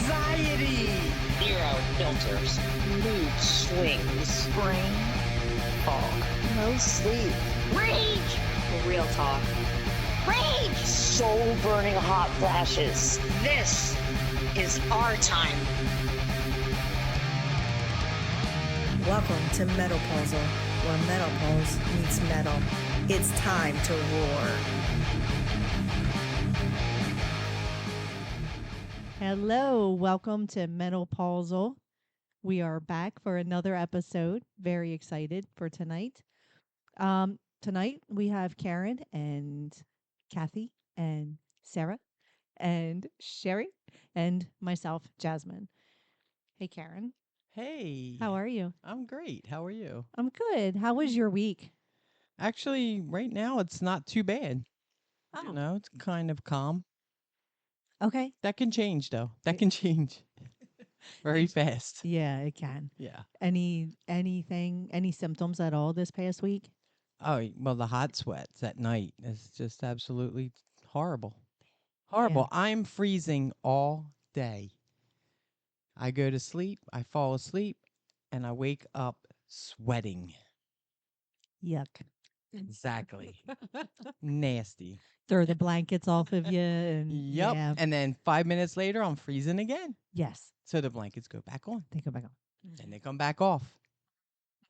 anxiety, Zero filters. Mood swings. Brain fog. No sleep. Rage. Real talk. Rage. Soul burning hot flashes. This is our time. Welcome to Menopause, where menopause meets metal. It's time to roar. Hello, welcome to Menopause. We are back for another episode. Very excited for tonight. Tonight we have Karen and Cathi and Sara and Sheri and myself, Jasmine. Hey, Karen. Hey. How are you? I'm great. How are you? I'm good. How was your week? Actually, right now it's not too bad. Oh. It's kind of calm. Okay. That can change though. That can change very fast. Yeah, it can. Yeah. Any symptoms at all this past week? Oh, well, the hot sweats at night is just absolutely horrible. Horrible. I'm freezing all day. I go to sleep, I fall asleep, and I wake up sweating. Yuck. Exactly. Nasty. Throw the blankets off of you and Yep. yeah. And then 5 minutes later, I'm freezing again. Yes. So the blankets go back on. They go back on. Then they come back off.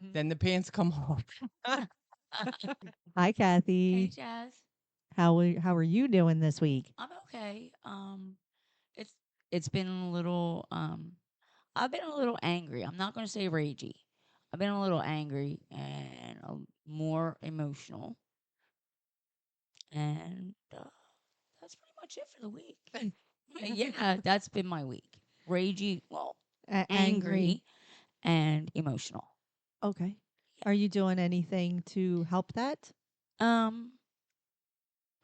Then the pants come off. Hi, Cathi. Hey, Jazz. How are you doing this week? I'm okay. It's been a little I've been a little angry. I'm not going to say ragey. I've been a little angry and more emotional. And that's pretty much it for the week. Yeah, that's been my week. Ragey, well, angry and emotional. Okay. Are you doing anything to help that? I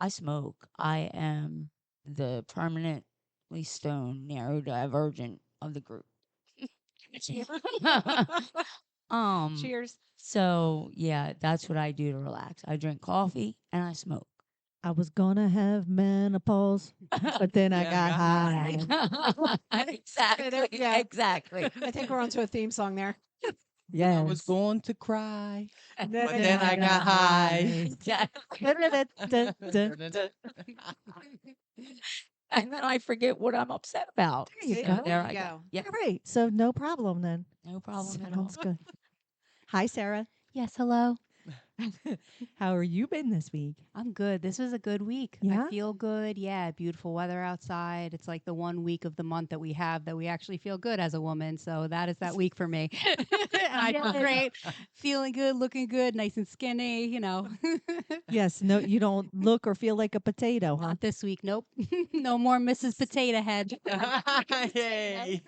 smoke. I am the permanently stoned neurodivergent of the group. Cheers. So yeah, that's what I do to relax. I drink coffee and I smoke. I was gonna have menopause, but then I got high. Exactly. Yeah. Exactly. I think we're onto a theme song there. Yeah. I was going to cry, But but then I got high. Exactly. And then I forget what I'm upset about. There you So go. There I go. Yeah. All right. So no problem then. No problem at all. Sounds good. Hi, Sara. Yes, hello. How are you been this week? I'm good. This was a good week. Yeah? I feel good. Yeah, beautiful weather outside. It's like the 1 week of the month that we have that we actually feel good as a woman. So that is that week for me. And I feel great, feeling good, looking good, nice and skinny, Yes. No, you don't look or feel like a potato, huh? Not this week. Nope. No more Mrs. Potato Head. Yay.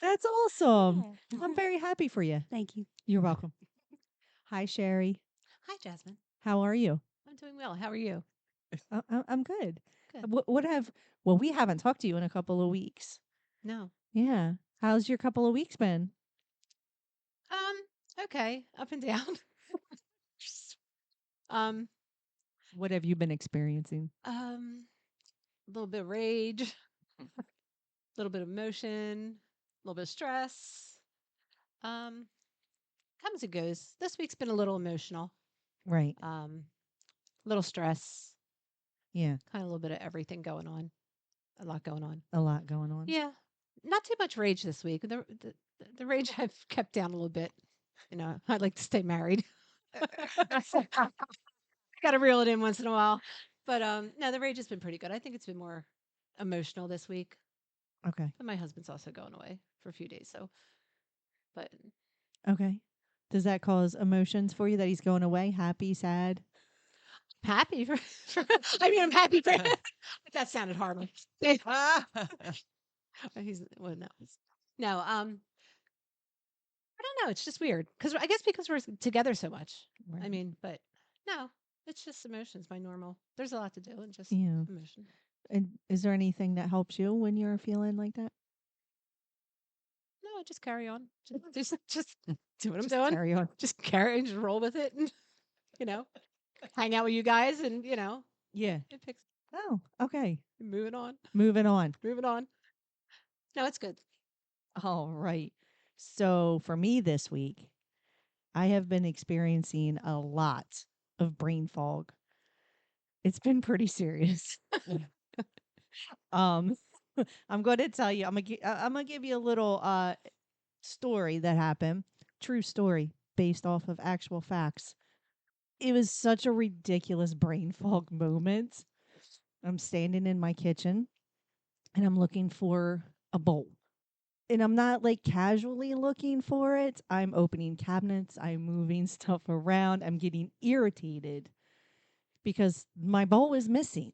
That's awesome. Yeah. I'm very happy for you. Thank you. You're welcome. Hi, Sheri. Hi, Jasmine. How are you? I'm doing well. How are you? I'm good. Good. Well, we haven't talked to you in a couple of weeks. No. Yeah. How's your couple of weeks been? Okay. Up and down. um, What have you been experiencing? a little bit of rage, a little bit of emotion, a little bit of stress. Comes and goes. This week's been a little emotional. Right. Little stress, Yeah. kind of a little bit of everything going on. A lot going on. A lot going on. Yeah. Not too much rage this week. The rage I've kept down a little bit. I'd like to stay married. Got to reel it in once in a while. But no, the rage has been pretty good. I think it's been more emotional this week. Okay. But my husband's also going away for a few days. But Okay. Does that cause emotions for you that he's going away? Happy, sad? happy I'm happy for that sounded horrible. He's well, no. I don't know. It's just weird because I guess because we're together so much. Right. I mean, but no, it's just emotions. My normal. There's a lot to do and just Yeah. emotion. And is there anything that helps you when you're feeling like that? No, just carry on. Just do what I'm doing. Carry on. Just carry and just roll with it, and hang out with you guys, and Yeah. it picks. Oh, okay. Moving on. Moving on. Moving on. No, it's good. All right. So for me this week, I have been experiencing a lot of brain fog. It's been pretty serious. um I'm going to tell you, I'm going to give you a little story that happened. True story based off of actual facts. It was such a ridiculous brain fog moment. I'm standing in my kitchen and I'm looking for a bowl. And I'm not like casually looking for it. I'm opening cabinets, I'm moving stuff around, I'm getting irritated because my bowl is missing.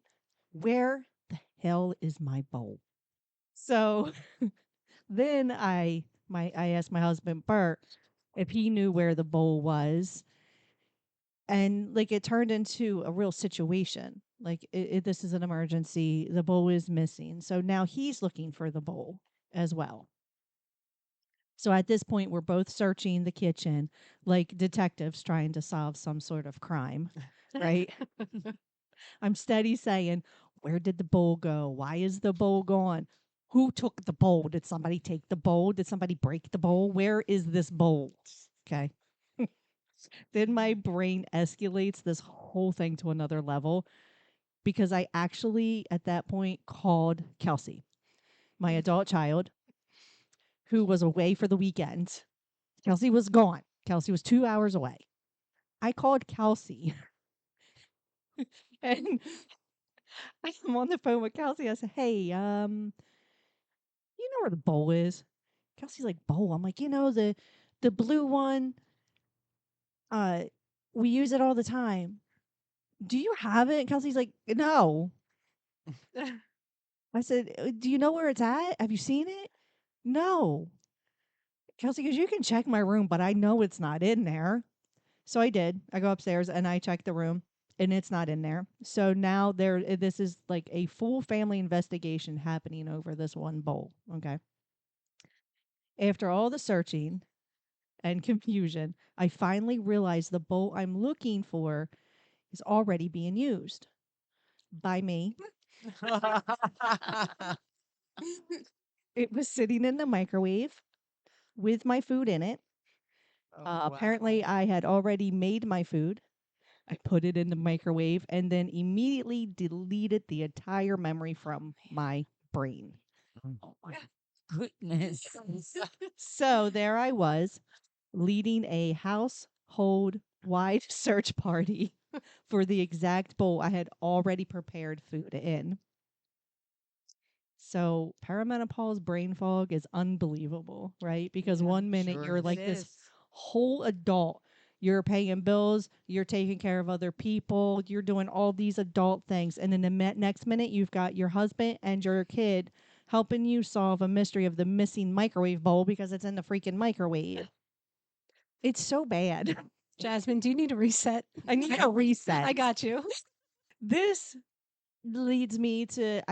Where the hell is my bowl? So then I asked my husband Bert if he knew where the bowl was, and like it turned into a real situation. Like this is an emergency. The bowl is missing, so now he's looking for the bowl as well. So at this point, we're both searching the kitchen like detectives trying to solve some sort of crime, right? I'm steady saying, where did the bowl go? Why is the bowl gone? Who took the bowl? Did somebody take the bowl? Did somebody break the bowl? Where is this bowl? Okay. Then my brain escalates this whole thing to another level because I actually, at that point, called Kelsey, my adult child, who was away for the weekend. Kelsey was gone. Kelsey was 2 hours away. I called Kelsey and I'm on the phone with Kelsey. I said, hey, you know where the bowl is? Kelsey's like, bowl. I'm like, the blue one, uh, we use it all the time. Do you have it? Kelsey's like, no. I said, do you know where it's at? Have you seen it? No. Kelsey goes, you can check my room, but I know it's not in there. So I did. I go upstairs and I check the room and it's not in there. So now this is like a full family investigation happening over this one bowl. Okay. After all the searching and confusion, I finally realized the bowl I'm looking for is already being used by me. It was sitting in the microwave with my food in it. Apparently, I had already made my food. I put it in the microwave and then immediately deleted the entire memory from my brain. Oh my goodness. So there I was, leading a household wide search party for the exact bowl I had already prepared food in. So perimenopause brain fog is unbelievable, right? Because Yeah, one minute sure you're is. like It this is. whole adult. You're paying bills, you're taking care of other people, you're doing all these adult things. And then the next minute, you've got your husband and your kid helping you solve a mystery of the missing microwave bowl because it's in the freaking microwave. It's so bad. Jasmine, do you need a reset? I need a reset. I got you. This leads me to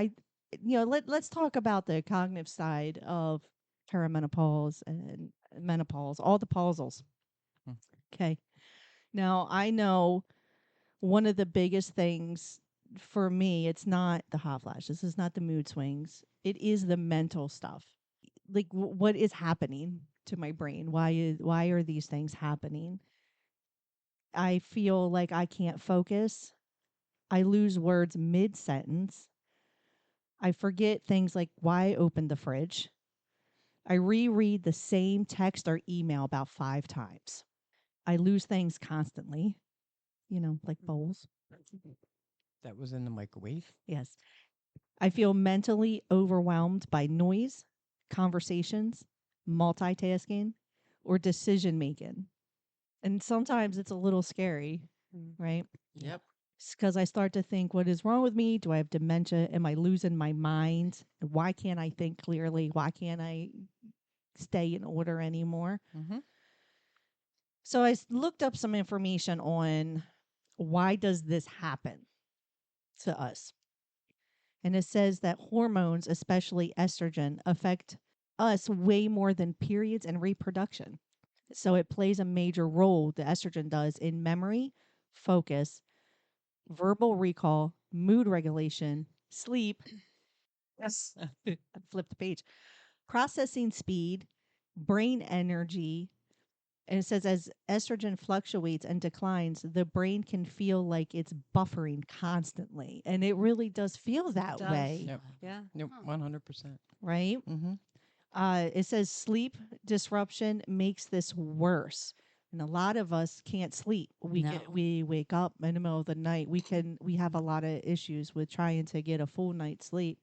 let's talk about the cognitive side of perimenopause and menopause, all the pausals. Hmm. Okay. Now I know one of the biggest things for me, it's not the hot flashes, it's not the mood swings, it is the mental stuff. Like what is happening to my brain? Why are these things happening? I feel like I can't focus. I lose words mid sentence. I forget things like why I opened the fridge. I reread the same text or email about 5 times. I lose things constantly, like bowls. That was in the microwave. Yes. I feel mentally overwhelmed by noise, conversations, multitasking, or decision making. And sometimes it's a little scary, right? Yep. Because I start to think, what is wrong with me? Do I have dementia? Am I losing my mind? Why can't I think clearly? Why can't I stay in order anymore? Mm-hmm. So I looked up some information on why does this happen to us? And it says that hormones, especially estrogen, affect us way more than periods and reproduction. So it plays a major role, the estrogen does, in memory, focus, verbal recall, mood regulation, sleep. Yes. I flipped the page. processing speed, brain energy. And it says as estrogen fluctuates and declines, the brain can feel like it's buffering constantly. And it really does feel that does. way, Yep. Yeah. Yep. 100%. right? Mm-hmm. It says sleep disruption makes this worse. And a lot of us can't sleep. No. We wake up in the middle of the night. We have a lot of issues with trying to get a full night's sleep.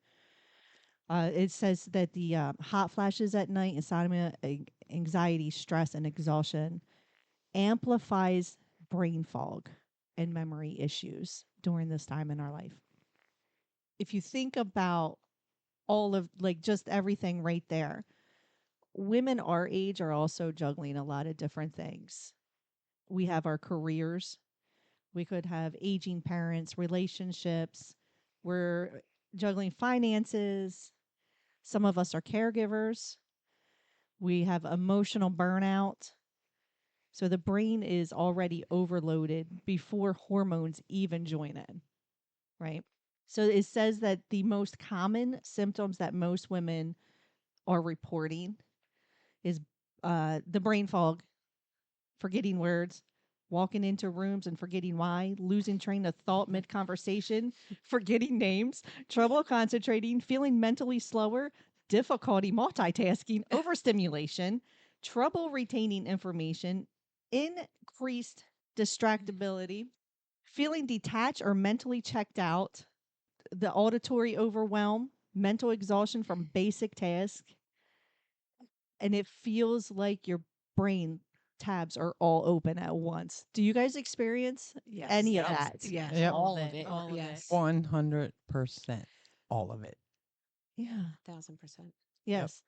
It says that the hot flashes at night, insomnia, anxiety, stress, and exhaustion amplifies brain fog and memory issues during this time in our life. If you think about all of like just everything right there, women our age are also juggling a lot of different things. We have our careers, we could have aging parents, relationships, we're juggling finances. Some of us are caregivers. We have emotional burnout. So the brain is already overloaded before hormones even join in, right? So it says that the most common symptoms that most women are reporting is the brain fog, forgetting words, walking into rooms and forgetting why, losing train of thought mid conversation, forgetting names, trouble concentrating, feeling mentally slower, difficulty multitasking, overstimulation, trouble retaining information, increased distractibility, feeling detached or mentally checked out, the auditory overwhelm, mental exhaustion from basic tasks, and it feels like your brain tabs are all open at once. Do you guys experience Yes. any of Yes. that? Yes. Yep. All of it. All of Yes. it. 100%. All of it. Yeah. 1000%. Yes.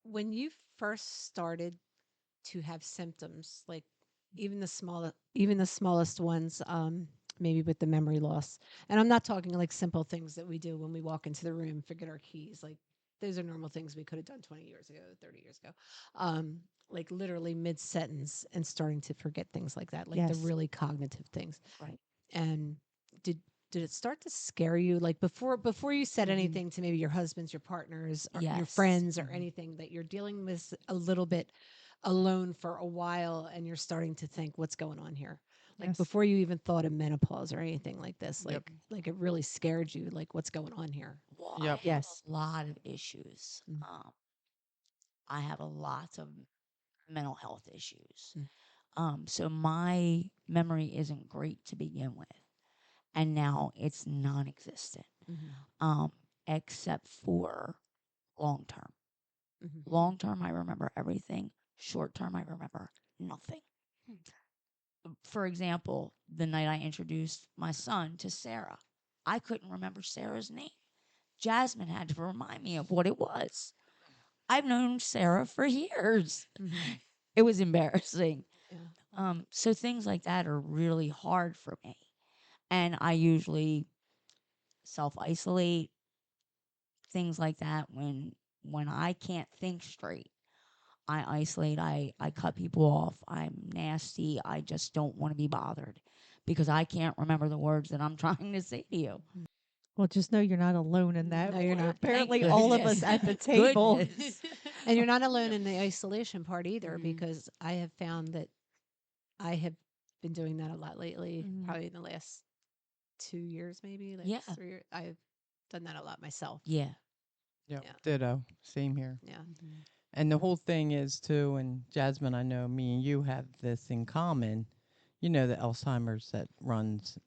When you first started to have symptoms, like even the smallest ones, maybe with the memory loss, and I'm not talking like simple things that we do when we walk into the room, forget our keys, like those are normal things we could have done 20 years ago, 30 years ago, like literally mid sentence and starting to forget things like that, like the Yes. really cognitive things. Right. And did it start to scare you, like before you said anything to maybe your husbands, your partners, or your Yes. friends, or anything, that you're dealing with a little bit alone for a while and you're starting to think, what's going on here? Like Yes. before you even thought of menopause or anything like this, Yep. like it really scared you, like what's going on here? Well, Yep. I have Yes. a lot of issues. Mm. I have a lot of mental health issues. Mm. So my memory isn't great to begin with, and now it's non-existent. Mhm. Except for long term. Mhm. Long term, I remember everything. Short term, I remember nothing. For example, the night I introduced my son to Sarah, I couldn't remember Sarah's name. Jasmine had to remind me of what it was. I've known Sarah for years. Mhm. It was embarrassing. Yeah. So things like that are really hard for me. And I usually self isolate, things like that when I can't think straight. I isolate, I cut people off. I'm nasty. I just don't want to be bothered because I can't remember the words that I'm trying to say to you. Well, just know you're not alone in that. No, you're not. Apparently, Thank all of goodness. us at the Thank table. goodness. And you're not alone in the isolation part either, Mhm. because I have found that I have been doing that a lot lately, Mhm. probably in the last 2 years, maybe like Yeah. 3 years. I've done that a lot myself. Yeah. Yep. Yeah. Ditto. Same here. Yeah. And the whole thing is too, and Jasmine, I know me and you have this in common. You know the Alzheimer's that runs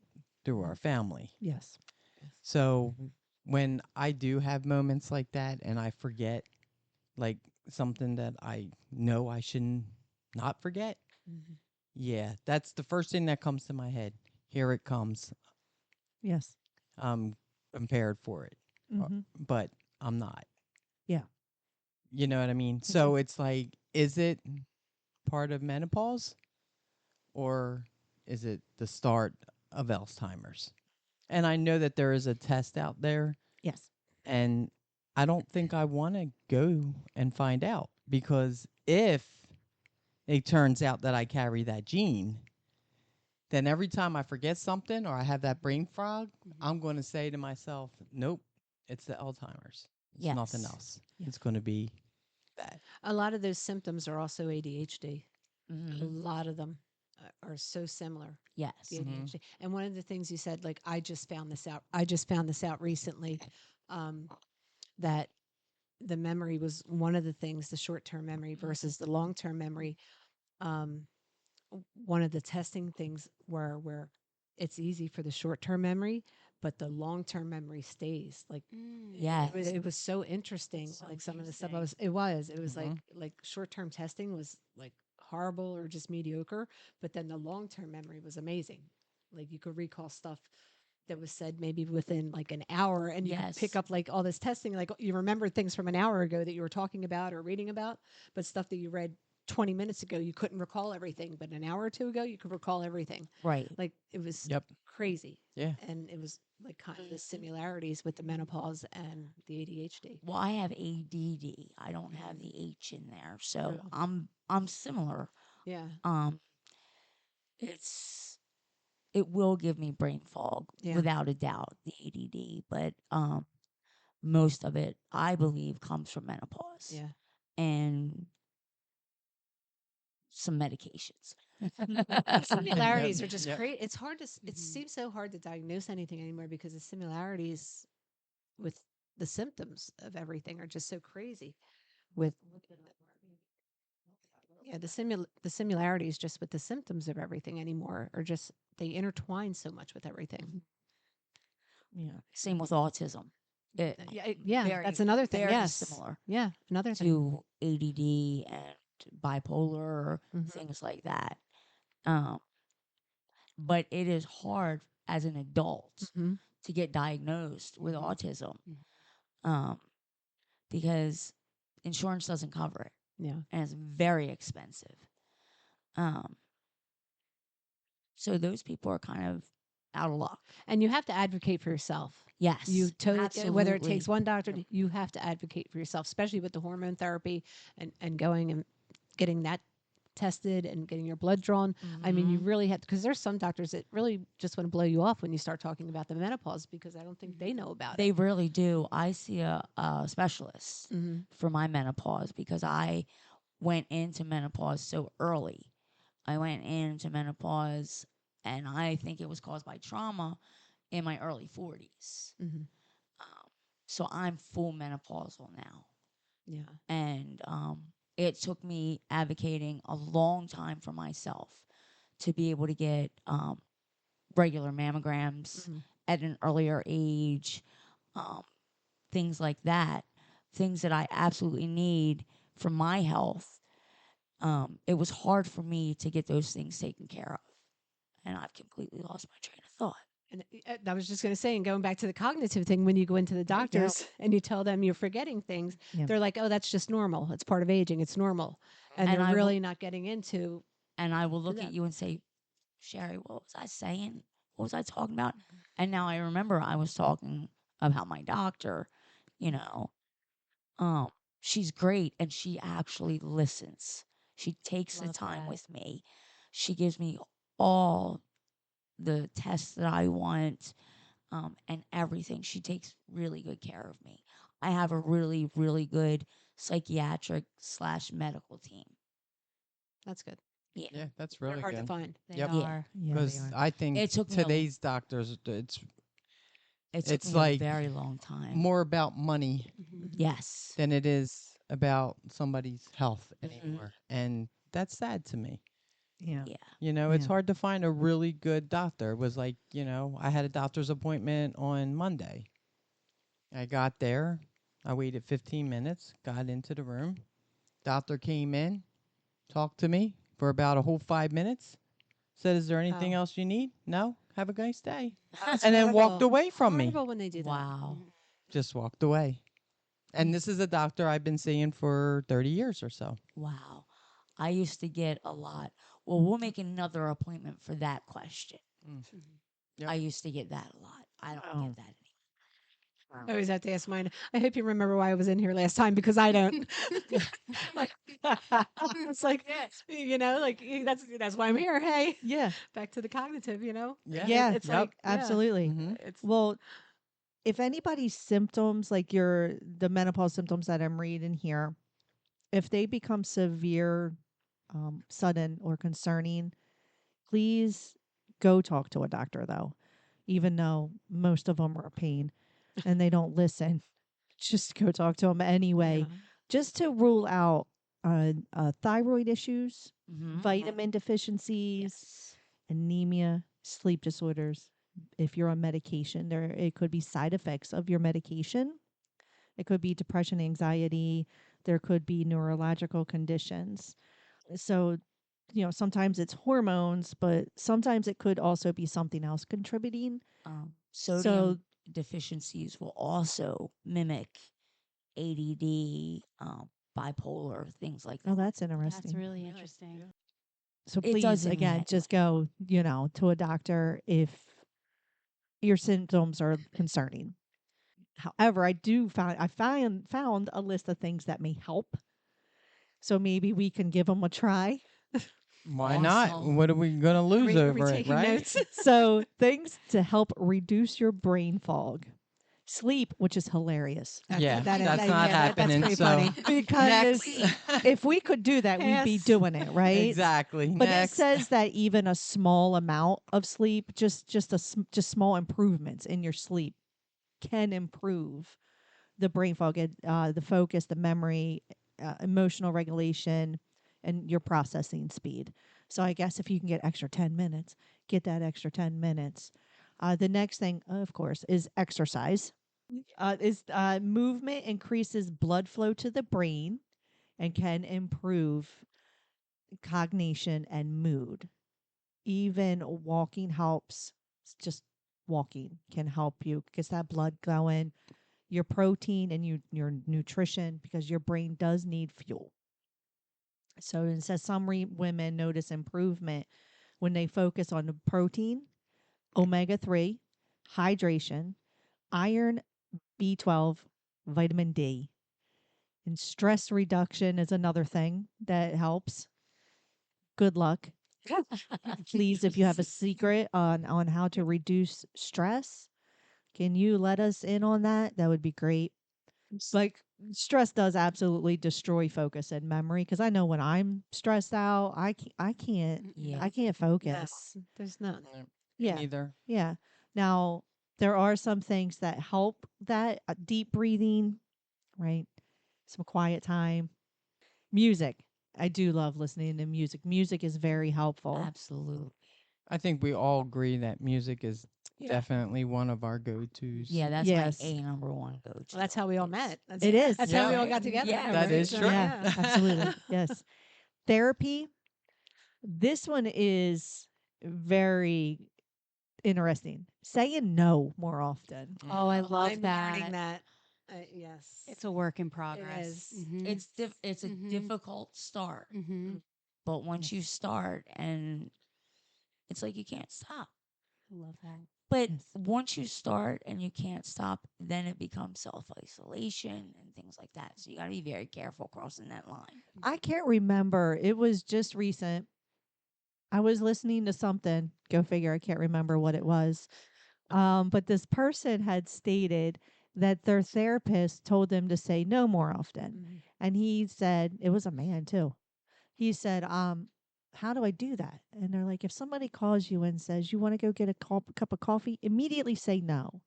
through our family. Yes. So when I do have moments like that and I forget like something that I know I should not forget, Mhm. yeah, that's the first thing that comes to my head. Here it comes. Yes. I'm prepared for it, Mm-hmm. but I'm not. Yeah. You know what I mean? So it's like, is it part of menopause or is it the start of Alzheimer's? And I know that there is a test out there, Yes. and I don't think I want to go and find out, because if it turns out that I carry that gene, then every time I forget something or I have that brain fog, I'm going to say to myself, nope, it's the Alzheimer's. It's nothing Yes. else. It's going to be that. A lot of those symptoms are also ADHD. A Mm-hmm. lot of them are so similar. Yes. The Mhm. ADHD. And one of the things you said, like, I just found this out. I just found this out recently, that the memory was one of the things, the short-term memory versus the long-term memory. Um, One of the testing things where it's easy for the short-term memory, but the long-term memory stays. Like, Yes. it was so interesting. So Like some of the stuff interesting. it was Mhm. like short-term testing was like horrible or just mediocre, but then the long-term memory was amazing. Like you could recall stuff that was said maybe within like an hour, and you could pick Yes. up like all this testing, like you remember things from an hour ago that you were talking about or reading about, but stuff that you read 20 minutes ago you couldn't recall everything, but an hour or two ago you could recall everything. Right. Like it was Yep. crazy. Yeah. And it was like kind of the similarities with the menopause and the ADHD. Well, I have ADD. I don't have the H in there, so Oh. I'm similar. Yeah. Um, it will give me brain fog Yeah. without a doubt, the ADD, but most of it I believe comes from menopause Yeah. and some medications. The similarities Yep, are just yep. great. It's hard to it Mhm. seems so hard to diagnose anything anymore because the similarities with the symptoms of everything are just so crazy. With yeah, the similarities just with the symptoms of everything anymore are just they intertwine so much with everything. Yeah. Same with autism. Yeah, very, that's another thing. very Yes. similar Yeah, another thing. to ADD and bipolar, Mhm. things like that. Um, but it is hard as an adult Mhm. to get diagnosed with autism, Mhm. um, because insurance doesn't cover it, Yeah. and it's very expensive. Um, so those people are kind of out of luck. And you have to advocate for yourself. Yes, You totally whether it takes absolutely. one doctor, you have to advocate for yourself, especially with the hormone therapy and going and getting that tested and getting your blood drawn. I mean, you Mhm. really have because there's some doctors that really just want to blow you off when you start talking about the menopause because I don't think they know about They it. really do. I see a specialist Mm-hmm. for my menopause because I went into menopause so early. I went into menopause, and I think it was caused by trauma in my early 40s. Mm-hmm. Um, so I'm full menopausal now. Yeah. And it took me advocating a long time for myself to be able to get regular mammograms Mm-hmm. at an earlier age, um, things like that, things that I absolutely need for my health. It was hard for me to get those things taken care of. And I've completely lost my train of thought. And I was just going to say, and going back to the cognitive thing, when you go into the doctors and you tell them you're forgetting things, Yeah. they're like, "Oh, that's just normal. It's part of aging. It's normal," and And they're I will- really not getting into. And I will look at that. you and say, Sheri, what was I saying? What was I talking about? And now I remember I was talking about my doctor, you know. Um, she's great and she actually listens. She takes the Love time that. with me. She gives me all the tests that I want, and everything. She takes really good care of me. I have a really, really good psychiatric / medical team. That's good. Yeah. Yeah, that's They're really hard to good. find. They Yep. Yeah. are. Yeah, they Because are. I think It took me today's doctors, it took it's me a like very long time. more about money Mm-hmm. Yes. than it is about somebody's health Mhm. anymore. And that's sad to me. Yeah. Yeah. You know, it's Yeah. hard to find a really good doctor. It was like, I had a doctor's appointment on Monday. I got there. I waited 15 minutes, got into the room. Doctor came in, talked to me for about a whole 5 minutes. Said, "Is there anything Oh. else you need?" "No. Have a nice day." That's And then walked horrible. away from me. Horrible when they do that. Wow. Just walked away. And this is a doctor I've been seeing for 30 years or so. Wow. I used to get a lot. Well, we'll make another appointment for that question. Yep. I used to get that a lot. I don't Oh. get that anymore. I always have to ask mine. I hope you remember why I was in here last time because I don't. Like, it's like that's why I'm here. Hey, Yeah. back to the cognitive. Yeah. Yeah. It's Yep. like Absolutely. Mhm. it's Well, if anybody's symptoms, like the menopause symptoms that I'm reading here, if they become severe, sudden, or concerning, please go talk to a doctor, though, even though most of them are a pain and they don't listen. Just go talk to them anyway, Yeah. just to rule out thyroid issues, Mm-hmm. vitamin deficiencies, Yes. anemia, sleep disorders. If you're on medication, it could be side effects of your medication. It could be depression, anxiety. There could be neurological conditions. So, sometimes it's hormones, but sometimes it could also be something else contributing. Sodium deficiencies will also mimic ADD, bipolar, things like Oh, that. that's interesting. That's really Really? interesting. Yeah. So It please, does in again, that just go, to a doctor if your symptoms are concerning. However, I found a list of things that may help. So maybe we can give them a try. Why not? Awesome. What are we gonna lose Are we over it, taking right? notes? So things to help reduce your brain fog. Sleep, which is hilarious. Yeah, That is- that's that- not yeah, that's happening. pretty So funny. Because next, if we could do that, we'd be Pass. doing it, right? exactly. But it Next, says that even a small amount of sleep, just small improvements in your sleep, can improve the brain fog, the focus, the memory, emotional regulation, and your processing speed. So I guess if you can get extra 10 minutes, get that extra 10 minutes. The next thing, of course, is exercise. Is movement increases blood flow to the brain and can improve cognition and mood. Even walking helps. Just walking can help you get that blood going, your protein and your nutrition, because your brain does need fuel. So it says some women notice improvement when they focus on the protein, omega 3, hydration, iron, B12, vitamin D. And stress reduction is another thing that helps. Good luck. Please, if you have a secret on how to reduce stress, can you let us in on that? That would be great. Like, stress does absolutely destroy focus and memory, because I know when I'm stressed out, Yeah. I can't focus. No, there's none. me Yeah. neither. Yeah. Now, there are some things that help that, deep breathing, right? Some quiet time. Music. I do love listening to music. Music is very helpful. Absolutely. I think we all agree that music is Yeah. definitely one of our go-tos. Yeah, that's Yes. my number one go to. Well, that's how we all met. That's, It is. That's how we Yeah. all got together. Yeah, that right? is So, true. Yeah, absolutely. Yes. Therapy. This one is very interesting. Saying no more often. Oh, I love I'm that. learning that. Yes. It's a work in progress. is. It's a difficult start, Mm-hmm. but once you Yes. start, and it's like you can't stop. I love that. But Yes. once you start and you can't stop, then it becomes self isolation and things like that. So you got to be very careful crossing that line. I can't remember. It was just recent. I was listening to something. Go figure. I can't remember what it was. But this person had stated that their therapist told them to say no more often. Mhm. And he said, it was a man too. He said, how do I do that? And they're like, if somebody calls you and says, you want to go get a cup of coffee, immediately say no.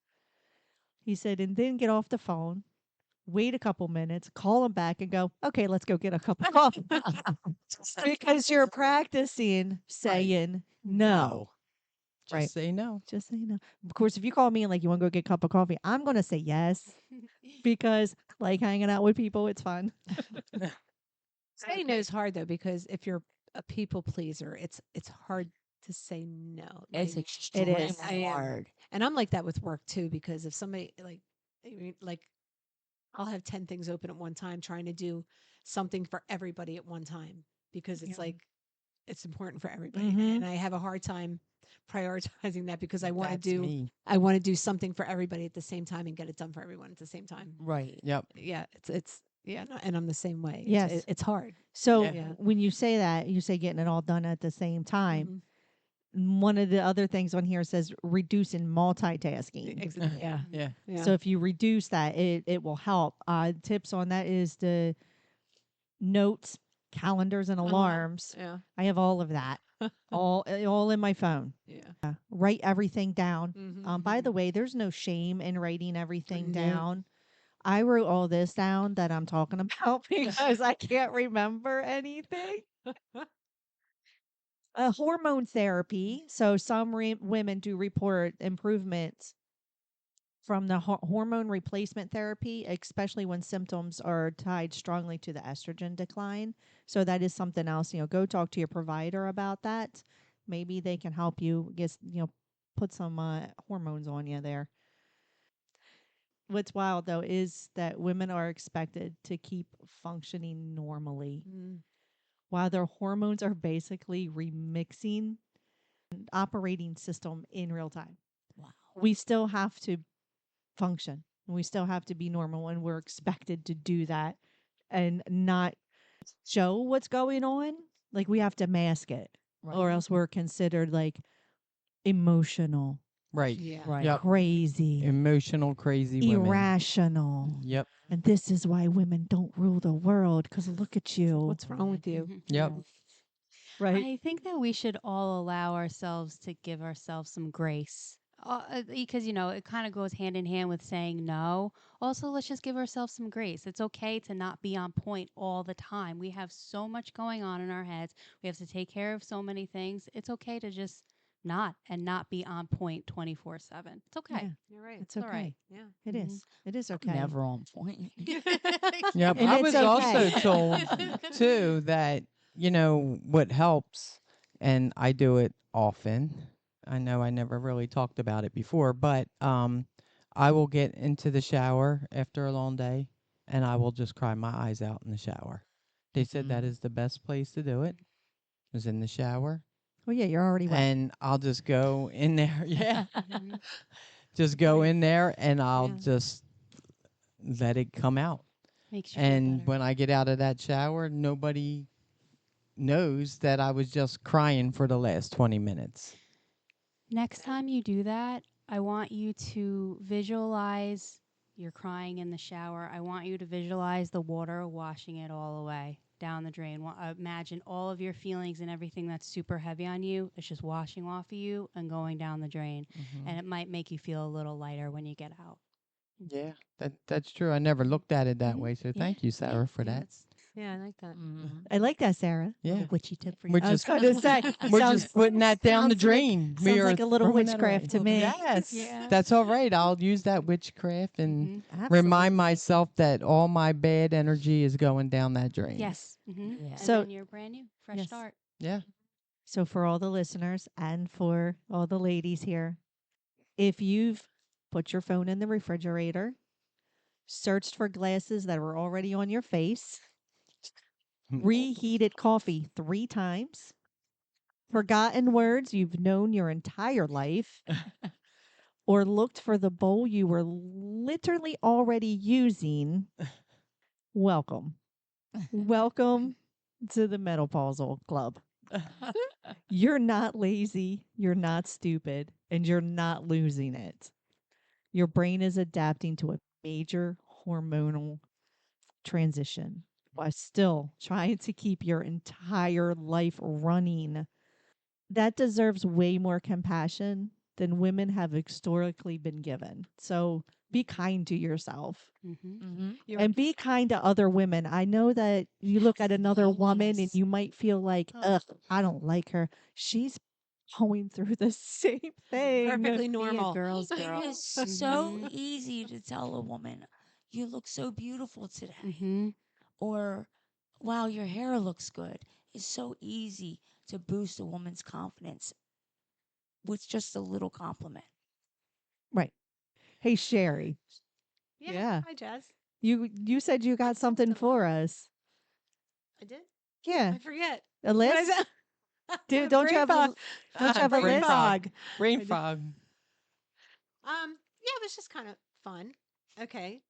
He said, and then get off the phone, wait a couple minutes, call them back and go, okay, let's go get a cup of coffee. Because you're practicing saying no. Just Right. say no. Just say no. Of course, if you call me and like you want to go get a cup of coffee, I'm going to say yes because I like hanging out with people. It's fun. Saying no is hard though, because if you're a people pleaser, it's hard to say no. It's Like, extremely is. I am. hard. and I'm like that with work too, because if somebody like I'll have 10 things open at one time trying to do something for everybody at one time, because it's Yeah. like it's important for everybody. Mhm. And I have a hard time prioritizing that, because That's me. I want to do something for everybody at the same time and get it done for everyone at the same time. Right. Yep. Yeah, it's yeah, no, and I'm the same way. Yes. It's hard. So Yeah. Yeah. when you say that, you say getting it all done at the same time. Mhm. one of the other things on here says reducing multitasking. Yeah. Yeah. Yeah. So if you reduce that, it will help. Tips on that is the notes, calendars, and alarms. Yeah. I have all of that, all in my phone. Yeah. Write everything down. Mhm, By the mhm. way, there's no shame in writing everything No. down. I wrote all this down that I'm talking about because I can't remember anything. Hormone therapy. So some women do report improvements from the hormone replacement therapy, especially when symptoms are tied strongly to the estrogen decline. So that is something else. Go talk to your provider about that. Maybe they can help you get put some hormones on you there. What's wild though is that women are expected to keep functioning normally Mm. while their hormones are basically remixing an operating system in real time. Wow. We still have to function. We still have to be normal, and we're expected to do that and not show what's going on. Like we have to mask it, or Right. else we're considered like emotional, Right. Yeah. Right. Yep. crazy, Emotional, crazy women. irrational. Yep. And this is why women don't rule the world, because look at you. What's wrong with you? Mhm. Yep. Right. I think that we should all allow ourselves to give ourselves some grace. Because, it kind of goes hand in hand with saying no. Also, let's just give ourselves some grace. It's okay to not be on point all the time. We have so much going on in our heads. We have to take care of so many things. It's okay to just not be on point 24/7. It's okay. Yeah, You're right. it's all okay. right. Yeah. It Mhm. is. It is I'm okay. never on point. Yep. And I it's was also okay. told too that, what helps, and I do it often. I know I never really talked about it before, but I will get into the shower after a long day and I will just cry my eyes out in the shower. They said that Mhm. is the best place to do it, is in the shower. Well, yeah, you're already wet. And I'll just go in there. Yeah. Mhm. Just go Right. in there and I'll Yeah. just let it come out. Makes you feel And better. when I get out of that shower, nobody knows that I was just crying for the last 20 minutes. Next time you do that, I want you to visualize you're crying in the shower. I want you to visualize the water washing it all away down the drain. Imagine all of your feelings and everything that's super heavy on you. It's just washing off of you and going down the drain. And it might make you feel a little lighter when you get out. Yeah, that's true. I never looked at it that Mhm. way. So Yeah, thank you, Sarah, for that. Yeah, I like that. Mhm. I like that, Sarah. Yeah. Little witchy tip for you. We're I was just going to say, we're sounds, just putting that down the sounds like- drain. We sounds are like a little throwing that witchcraft to away. me. Yes, Yeah. that's all right. I'll use that witchcraft and Mhm. remind Absolutely. myself that all my bad energy is going down that drain. Yes. Mm-hmm. Yeah. And So- then you're brand new, fresh Yes. start. Yeah. So, for all the listeners and for all the ladies here, if you've put your phone in the refrigerator, searched for glasses that were already on your face, reheated coffee 3 times, forgotten words you've known your entire life, or looked for the bowl you were literally already using, welcome. Welcome to the Menopausal Club. You're not lazy, you're not stupid, and you're not losing it. Your brain is adapting to a major hormonal transition while still trying to keep your entire life running. That deserves way more compassion than women have historically been given. So be kind to yourself Mm-hmm. Mhm. and be kind to other women. I know that you look at another woman and Yes. you might feel like, ugh, I don't like her. She's going through the same thing. Perfectly Be a normal. girl's girl. It is so Mhm. easy to tell a woman, you look so beautiful today. Mm-hmm. Or, wow, your hair looks good. It's so easy to boost a woman's confidence with just a little compliment. Right. Hey, Sheri. Yeah. Hi, Jazz. You said you got something for us. I did. Yeah. I forget. A What is list? it? Dude, don't you have Brain a, fog. don't you have a Brain list? fog. Brain I did. fog. Yeah, it was just kind of fun. Okay.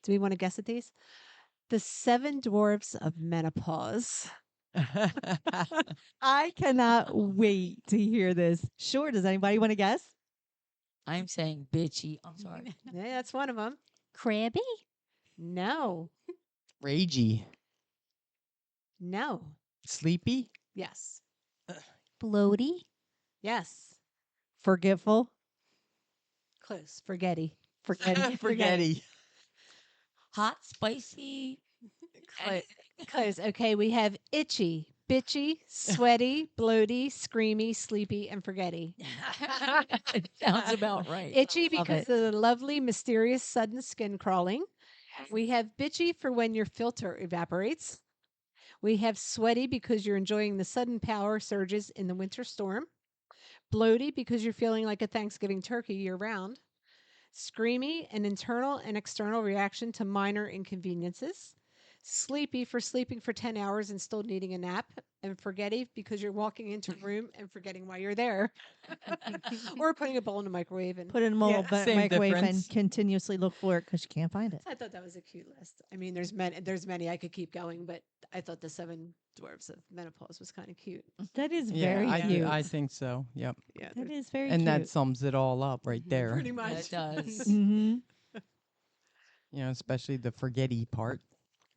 Do we want to guess at these? The 7 dwarfs of menopause. I cannot wait to hear this. Sure. Does anybody want to guess? I'm saying bitchy. I'm sorry. Yeah, that's one of them. Crabby? No. Ragey. No. Sleepy. Yes. Bloaty? Yes. Forgetful. Close. Forgetty. Forgetty. Hot, spicy. Close. Okay, we have itchy, bitchy, sweaty, bloaty, screamy, sleepy, and forgetty. It sounds about right. Itchy Love because it. of the lovely, mysterious, sudden skin crawling. We have bitchy for when your filter evaporates. We have sweaty because you're enjoying the sudden power surges in the winter storm. Bloaty because you're feeling like a Thanksgiving turkey year round. Screamy, an internal and external reaction to minor inconveniences. Sleepy for sleeping for 10 hours and still needing a nap. And forgetty because you're walking into a room and forgetting why you're there. Or putting a bowl in the microwave. And Put it in a mobile Same microwave difference. and continuously look for it because you can't find it. I thought that was a cute list. I mean, there's many I could keep going, but I thought the 7 dwarves of menopause was kind of cute. That is Yeah, very I, cute. I think so. Yep. Yeah, That is very And cute. that sums it all up right there. pretty much. It does. Mm-hmm. You know, especially the forgetty part,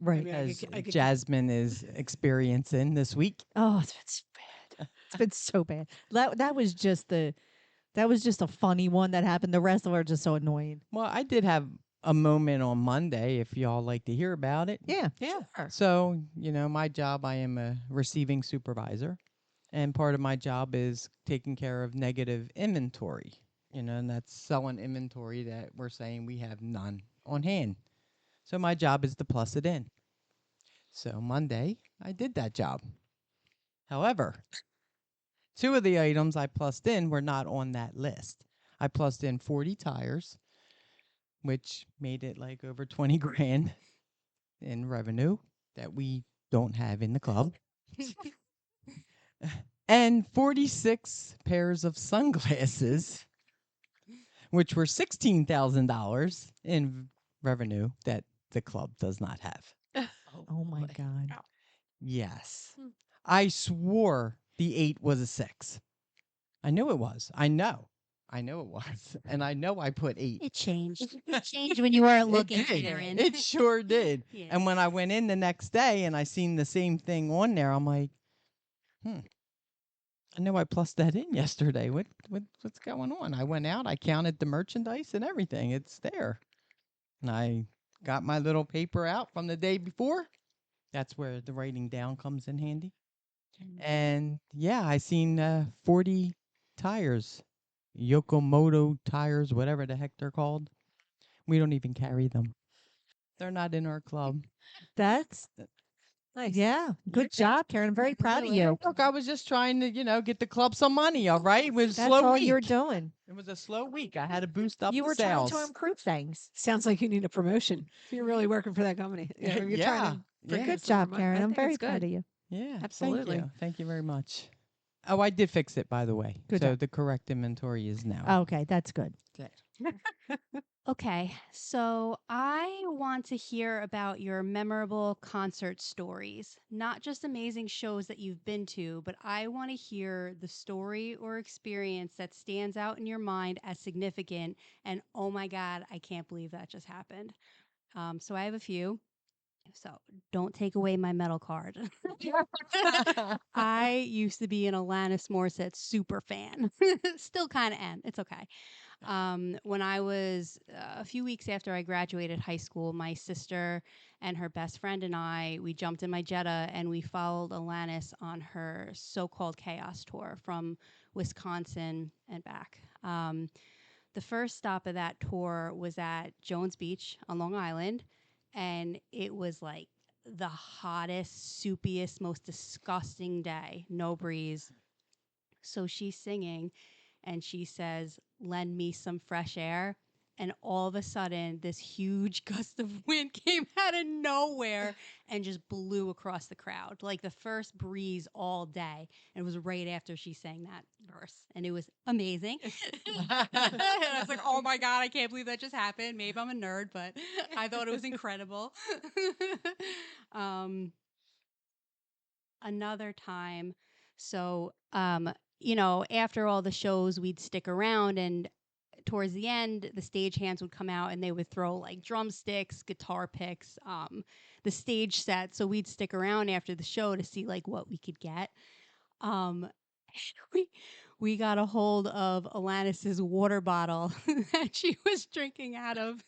Right. mean, I as could keep- Jasmine is experiencing this week. Oh, it's been so bad. It's been so bad. That was just a funny one that happened. The rest of them are just so annoying. Well, I did have a moment on Monday, if y'all like to hear about it. Yeah. Yeah. So, you know, my job, I am a receiving supervisor, and part of my job is taking care of negative inventory, you know, and that's selling inventory that we're saying we have none on hand. So my job is to plus it in. So Monday, I did that job. However, 2 of the items I plussed in were not on that list. I plussed in 40 tires, which made it like over 20 grand in revenue that we don't have in the club. And 46 pairs of sunglasses, which were $16,000 in revenue that the club does not have. Oh my God. Yes. Hmm. I swore the 8 was a 6. I knew it was. I know it was. And I know I put 8. It changed. It changed when you weren't looking, It did. Karen. It sure did. Yeah. And when I went in the next day and I seen the same thing on there, I'm like, I know I plussed that in yesterday. What's going on? I went out, I counted the merchandise and everything. It's there. And I got my little paper out from the day before. That's where the writing down comes in handy. And yeah, I seen 40 tires, Yokomoto tires, whatever the heck they're called. We don't even carry them. They're not in our club. That's Nice. yeah. Good job, Karen. I'm very proud of you. Look, I was just trying to, get the club some money, all right? It was a That's slow all week. you're doing. It was a slow week. I had to boost up You the were sales. trying to improve things. Sounds like you need a promotion. You're really working for that company. Yeah. You're Yeah. trying to Yeah. get Good some job, more money. Karen. I I'm think very it's good. proud of you. Yeah, Absolutely. Thank you very much. Oh, I did fix it, by the way. Good so job. the correct inventory is now. Okay, that's good. Okay, so I want to hear about your memorable concert stories, not just amazing shows that you've been to, but I want to hear the story or experience that stands out in your mind as significant. And oh my God, I can't believe that just happened. So I have a few. So don't take away my metal card. I used to be an Alanis Morissette super fan. Still kind of am. It's okay. When I was a few weeks after I graduated high school, my sister and her best friend and we jumped in my Jetta and we followed Alanis on her so-called Chaos tour from Wisconsin and back. The first stop of that tour was at Jones Beach on Long Island, and it was like the hottest, soupiest, most disgusting day. No breeze. So she's singing, and she says, "Lend me some fresh air." And all of a sudden, this huge gust of wind came out of nowhere and just blew across the crowd, like the first breeze all day. And it was right after she sang that verse. And it was amazing. I was like, oh my God, I can't believe that just happened. Maybe I'm a nerd, but I thought it was incredible. another time. So, after all the shows, we'd stick around, and towards the end, the stagehands would come out and they would throw like drumsticks, guitar picks, the stage set. So we'd stick around after the show to see like what we could get. Um, we we got a hold of Alanis's water bottle that she was drinking out of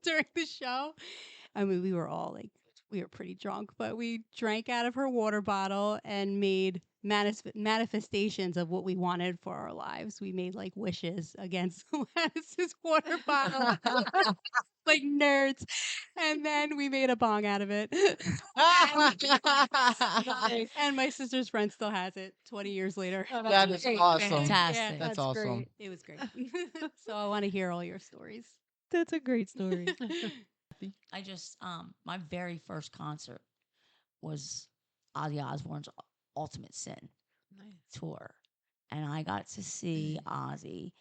during the show. I mean, we were pretty drunk, but we drank out of her water bottle and made manifestations of what we wanted for our lives. We made like wishes against Alanis's water bottle, like nerds, and then we made a bong out of it. And my sister's friend still has it 20 years later. That is awesome. Fantastic. That's awesome. great. It was great. So I want to hear all your stories. That's a great story. I just my very first concert was Ozzy Osbourne's Ultimate Sin tour, and I got to see Ozzy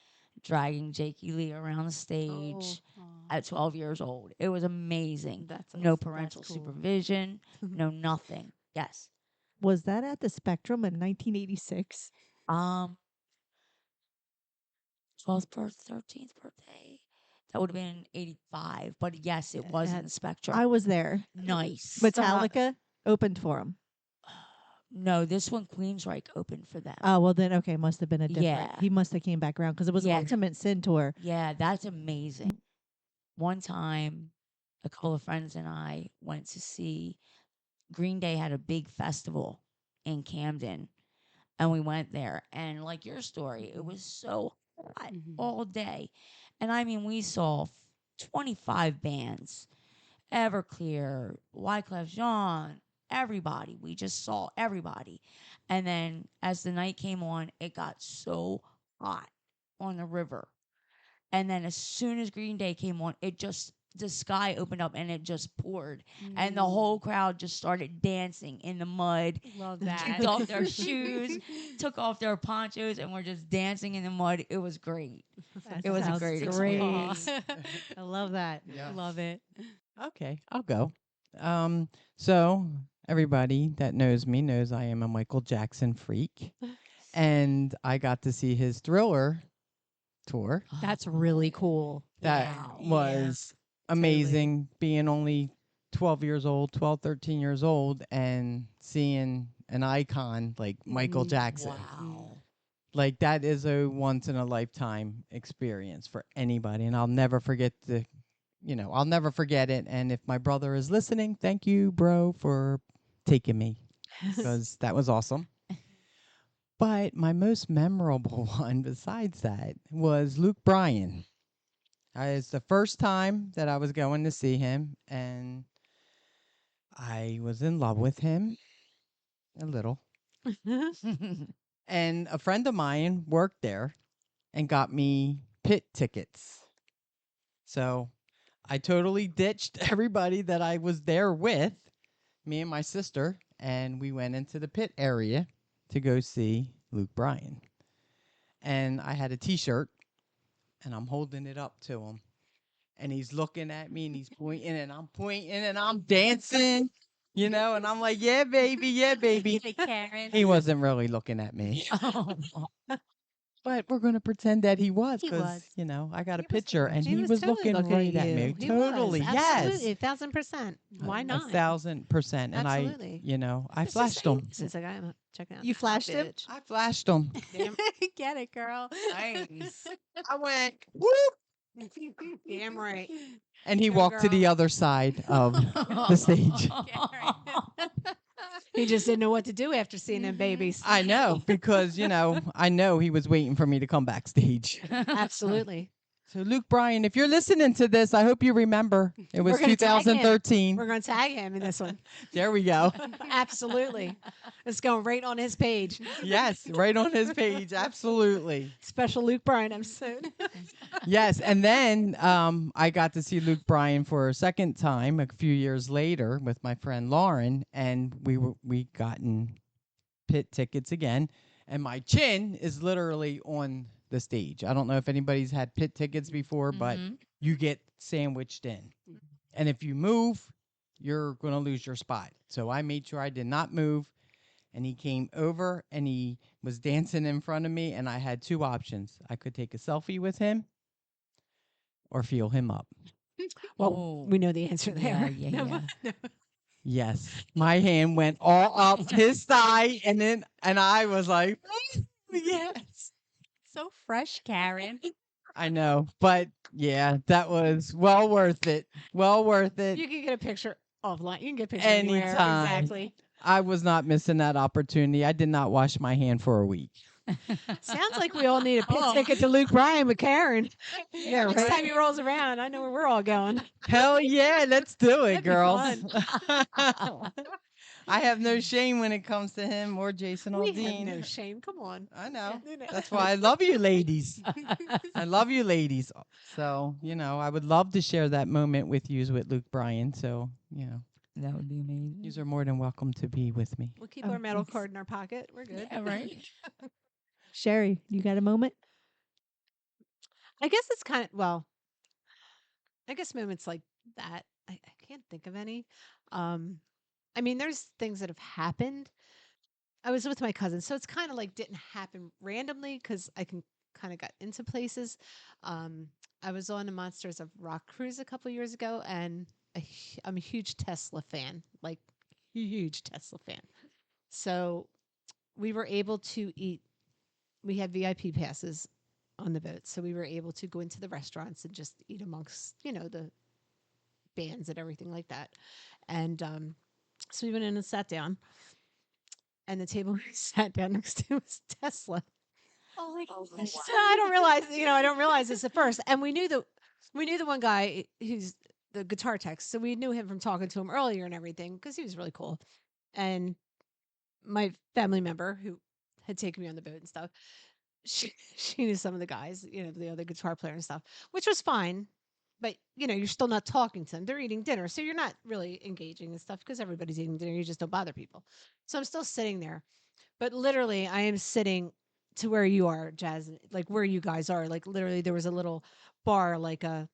dragging Jakey Lee around the stage at 12 years old. It was amazing. No parental supervision, no nothing. Yes. Was that at the Spectrum in 1986? 12th birthday, 13th birthday. That would have been 85. But yes, it was in the Spectrum. I was there. Nice. Metallica opened for him. No, this one Queensryche opened for them. Oh, well then, okay, must have been a different. Yeah. He must have came back around because it was Yeah. Ultimate Sin tour. Yeah, that's amazing. One time, a couple of friends and I went to see Green Day had a big festival in Camden, and we went there. And like your story, it was so hot all day. And I mean, we saw 25 bands, Everclear, Wyclef Jean, everybody. We just saw everybody. And then as the night came on, it got so hot on the river. And then as soon as Green Day came on, the sky opened up and it just poured. And the whole crowd just started dancing in the mud. Love that. Took off their shoes, took off their ponchos, and were just dancing in the mud. It was great. It was a great experience. I love that. Yeah. Love it. Okay, I'll go. So everybody that knows me knows I am a Michael Jackson freak, and I got to see his Thriller tour. That's really cool. That was amazing, being only 12 years old, 12, 13 years old, and seeing an icon like Michael Jackson. Wow. Like, that is a once-in-a-lifetime experience for anybody, and I'll never forget I'll never forget it. And if my brother is listening, thank you, bro, for taking me, because that was awesome. But my most memorable one besides that was Luke Bryan. It's the first time that I was going to see him, and I was in love with him a little. And a friend of mine worked there and got me pit tickets. So I totally ditched everybody that I was there with, me and my sister, and we went into the pit area to go see Luke Bryan. And I had a T-shirt, and I'm holding it up to him. And he's looking at me, and he's pointing, and I'm pointing, and I'm dancing, and I'm like, yeah, baby, yeah, baby. Hey, Karen. He wasn't really looking at me. But we're going to pretend that he was, He because, was. I got a He was- picture, and he was totally looking right at you. me. He Totally, was. yes. Absolutely, 1,000%. Why not? 1,000%. And Absolutely. I flashed him. Since I got checking out. You flashed him? bitch. I flashed him. Get it, girl. Nice. I went, whoop. Damn right. And he Go, walked to the girl. other side of the stage. He just didn't know what to do after seeing them babies. I know, because, I know he was waiting for me to come backstage. Absolutely. So, Luke Bryan, if you're listening to this, I hope you remember. It was We're gonna tag him. 2013. We're going to tag him in this one. There we go. Absolutely. It's going right on his page. Yes, right on his page. Absolutely. Special Luke Bryan episode. Yes, and then I got to see Luke Bryan for a second time a few years later with my friend Lauren, and we gotten pit tickets again, and my chin is literally on the stage. I don't know if anybody's had pit tickets before, but you get sandwiched in, and if you move, you're going to lose your spot. So I made sure I did not move, And he came over and he was dancing in front of me, and I had two options. I could take a selfie with him or feel him up. Well, Oh, we know the answer yeah, there. yeah, No, yeah. no. Yes. My hand went all up his thigh, and I was like, yes. So fresh, Karen. I know. But yeah, that was well worth it. Well worth it. You can get a picture offline. You can get a picture anywhere. Anytime. Exactly. I was not missing that opportunity. I did not wash my hand for a week. Sounds like we all need a pit Oh. ticket to Luke Bryan with Karen. Yeah, Next right. time he rolls around, I know where we're all going. Hell yeah, let's do it, That'd be girls. I have no shame when it comes to him or Jason We Aldean. have no shame. Come on. I know. You know. That's why I love you, ladies. I love you, ladies. So, I would love to share that moment with you with Luke Bryan. So, That would be amazing. you are more than welcome to be with me. We'll keep Oh, our medal thanks. card in our pocket. We're good. Yeah, right. Sheri, you got a moment? I guess it's kind of, well, I guess moments like that, I can't think of any. I mean, there's things that have happened. I was with my cousin, so it's kind of like didn't happen randomly because I can kind of got into places. Um, I was on a Monsters of Rock cruise a couple years ago, and I'm a huge Tesla fan, like huge Tesla fan. So we were able to eat. We had VIP passes on the boat, so we were able to go into the restaurants and just eat amongst the bands and everything like that. And so we went in and sat down, and the table we sat down next to was Tesla. Oh my gosh. So I don't realize this at first. And we knew the one guy who's the guitar tech. So we knew him from talking to him earlier and everything because he was really cool. And my family member who had taken me on the boat and stuff, she knew some of the guys, the other guitar player and stuff, which was fine. But you're still not talking to them. They're eating dinner, so you're not really engaging and stuff because everybody's eating dinner. You just don't bother people. So I'm still sitting there, but literally, I am sitting to where you are, Jazz, like where you guys are. Like literally, there was a little bar, like a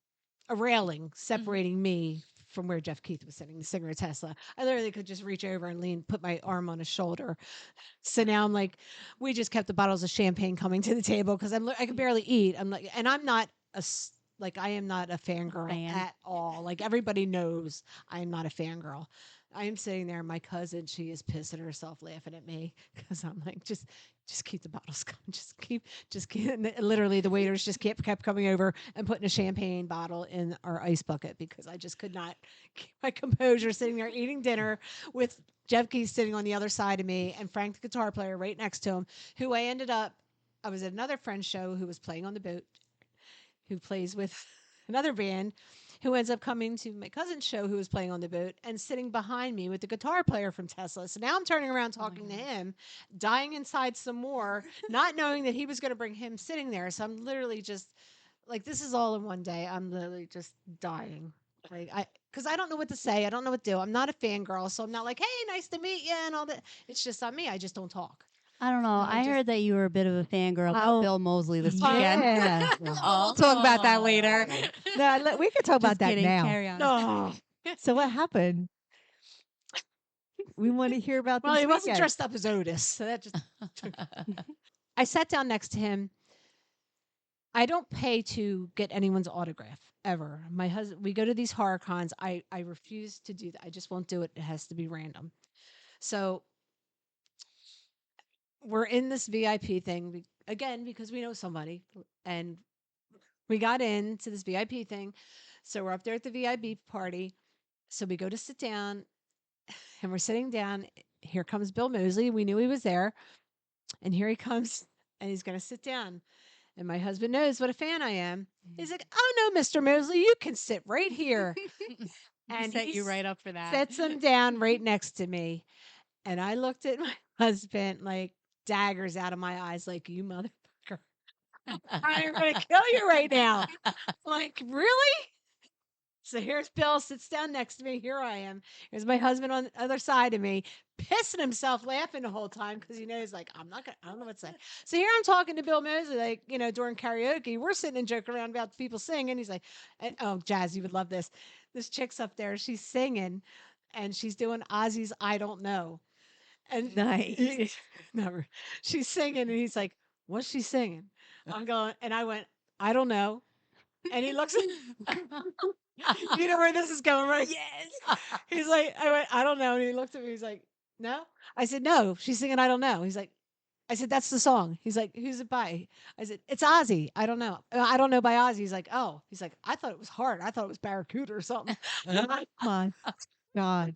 railing separating me from where Jeff Keith was sitting, the singer of Tesla. I literally could just reach over and lean, put my arm on his shoulder. So now I'm like, we just kept the bottles of champagne coming to the table because I could barely eat. I'm like, and I'm not like I am not a fangirl Fan. at all. Like everybody knows I am not a fangirl. I am sitting there. My cousin, she is pissing herself laughing at me because I'm like, just keep the bottles coming. Just keep. And literally, the waiters just kept coming over and putting a champagne bottle in our ice bucket because I just could not keep my composure sitting there eating dinner with Jeff Keith sitting on the other side of me and Frank, the guitar player, right next to him, who I was at another friend's show who was playing on the boat, who plays with another band, who ends up coming to my cousin's show who was playing on the boat and sitting behind me with the guitar player from Tesla. So now I'm turning around talking to him, dying inside some more, not knowing that he was going to bring him sitting there. So I'm literally just like, this is all in one day. I'm literally just dying. Because I don't know what to say. I don't know what to do. I'm not a fangirl, so I'm not like, hey, nice to meet you and all that. It's just on me. I just don't talk. I don't know. I heard that you were a bit of a fangirl about Oh, Bill Moseley this weekend. Yeah. We'll talk about that later. No, we can talk about Just that kidding. now. Carry on. No. So what happened? We want to hear about Well, this he wasn't weekend. dressed up as Otis, so that just. I sat down next to him. I don't pay to get anyone's autograph ever. My husband, we go to these horror cons. I refuse to do that. I just won't do it. It has to be random. So we're in this VIP thing again because we know somebody, and we got into this VIP thing. So we're up there at the VIP party. So we go to sit down, and we're sitting down. Here comes Bill Moseley. We knew he was there, and here he comes, and he's going to sit down. And my husband knows what a fan I am. He's like, "Oh no, Mr. Moseley, you can sit right here." And set you right up for that. Sets him down right next to me. And I looked at my husband like daggers out of my eyes, like, you motherfucker. I'm going to kill you right now. Like, really? So here's Bill, sits down next to me. Here I am. Here's my husband on the other side of me, pissing himself laughing the whole time because he knows, like, I don't know what to say. So here I'm talking to Bill Moseley, like, during karaoke. We're sitting and joking around about people singing. He's like, oh, Jazz, you would love this. This chick's up there. She's singing and she's doing Ozzy's I Don't Know. And Nice. never. She's singing, and he's like, "What's she singing?" I'm going, and I went, "I don't know." And he looks at, you know where this is going, right? Yes. He's like, I went, "I don't know." And he looked at me. He's like, "No." I said, "No, she's singing I don't know." He's like, I said, "That's the song." He's like, "Who's it by?" I said, "It's Ozzy. I don't know. I don't know by Ozzy." He's like, "Oh." He's like, "I thought it was hard. I thought it was Barracuda or something." My God.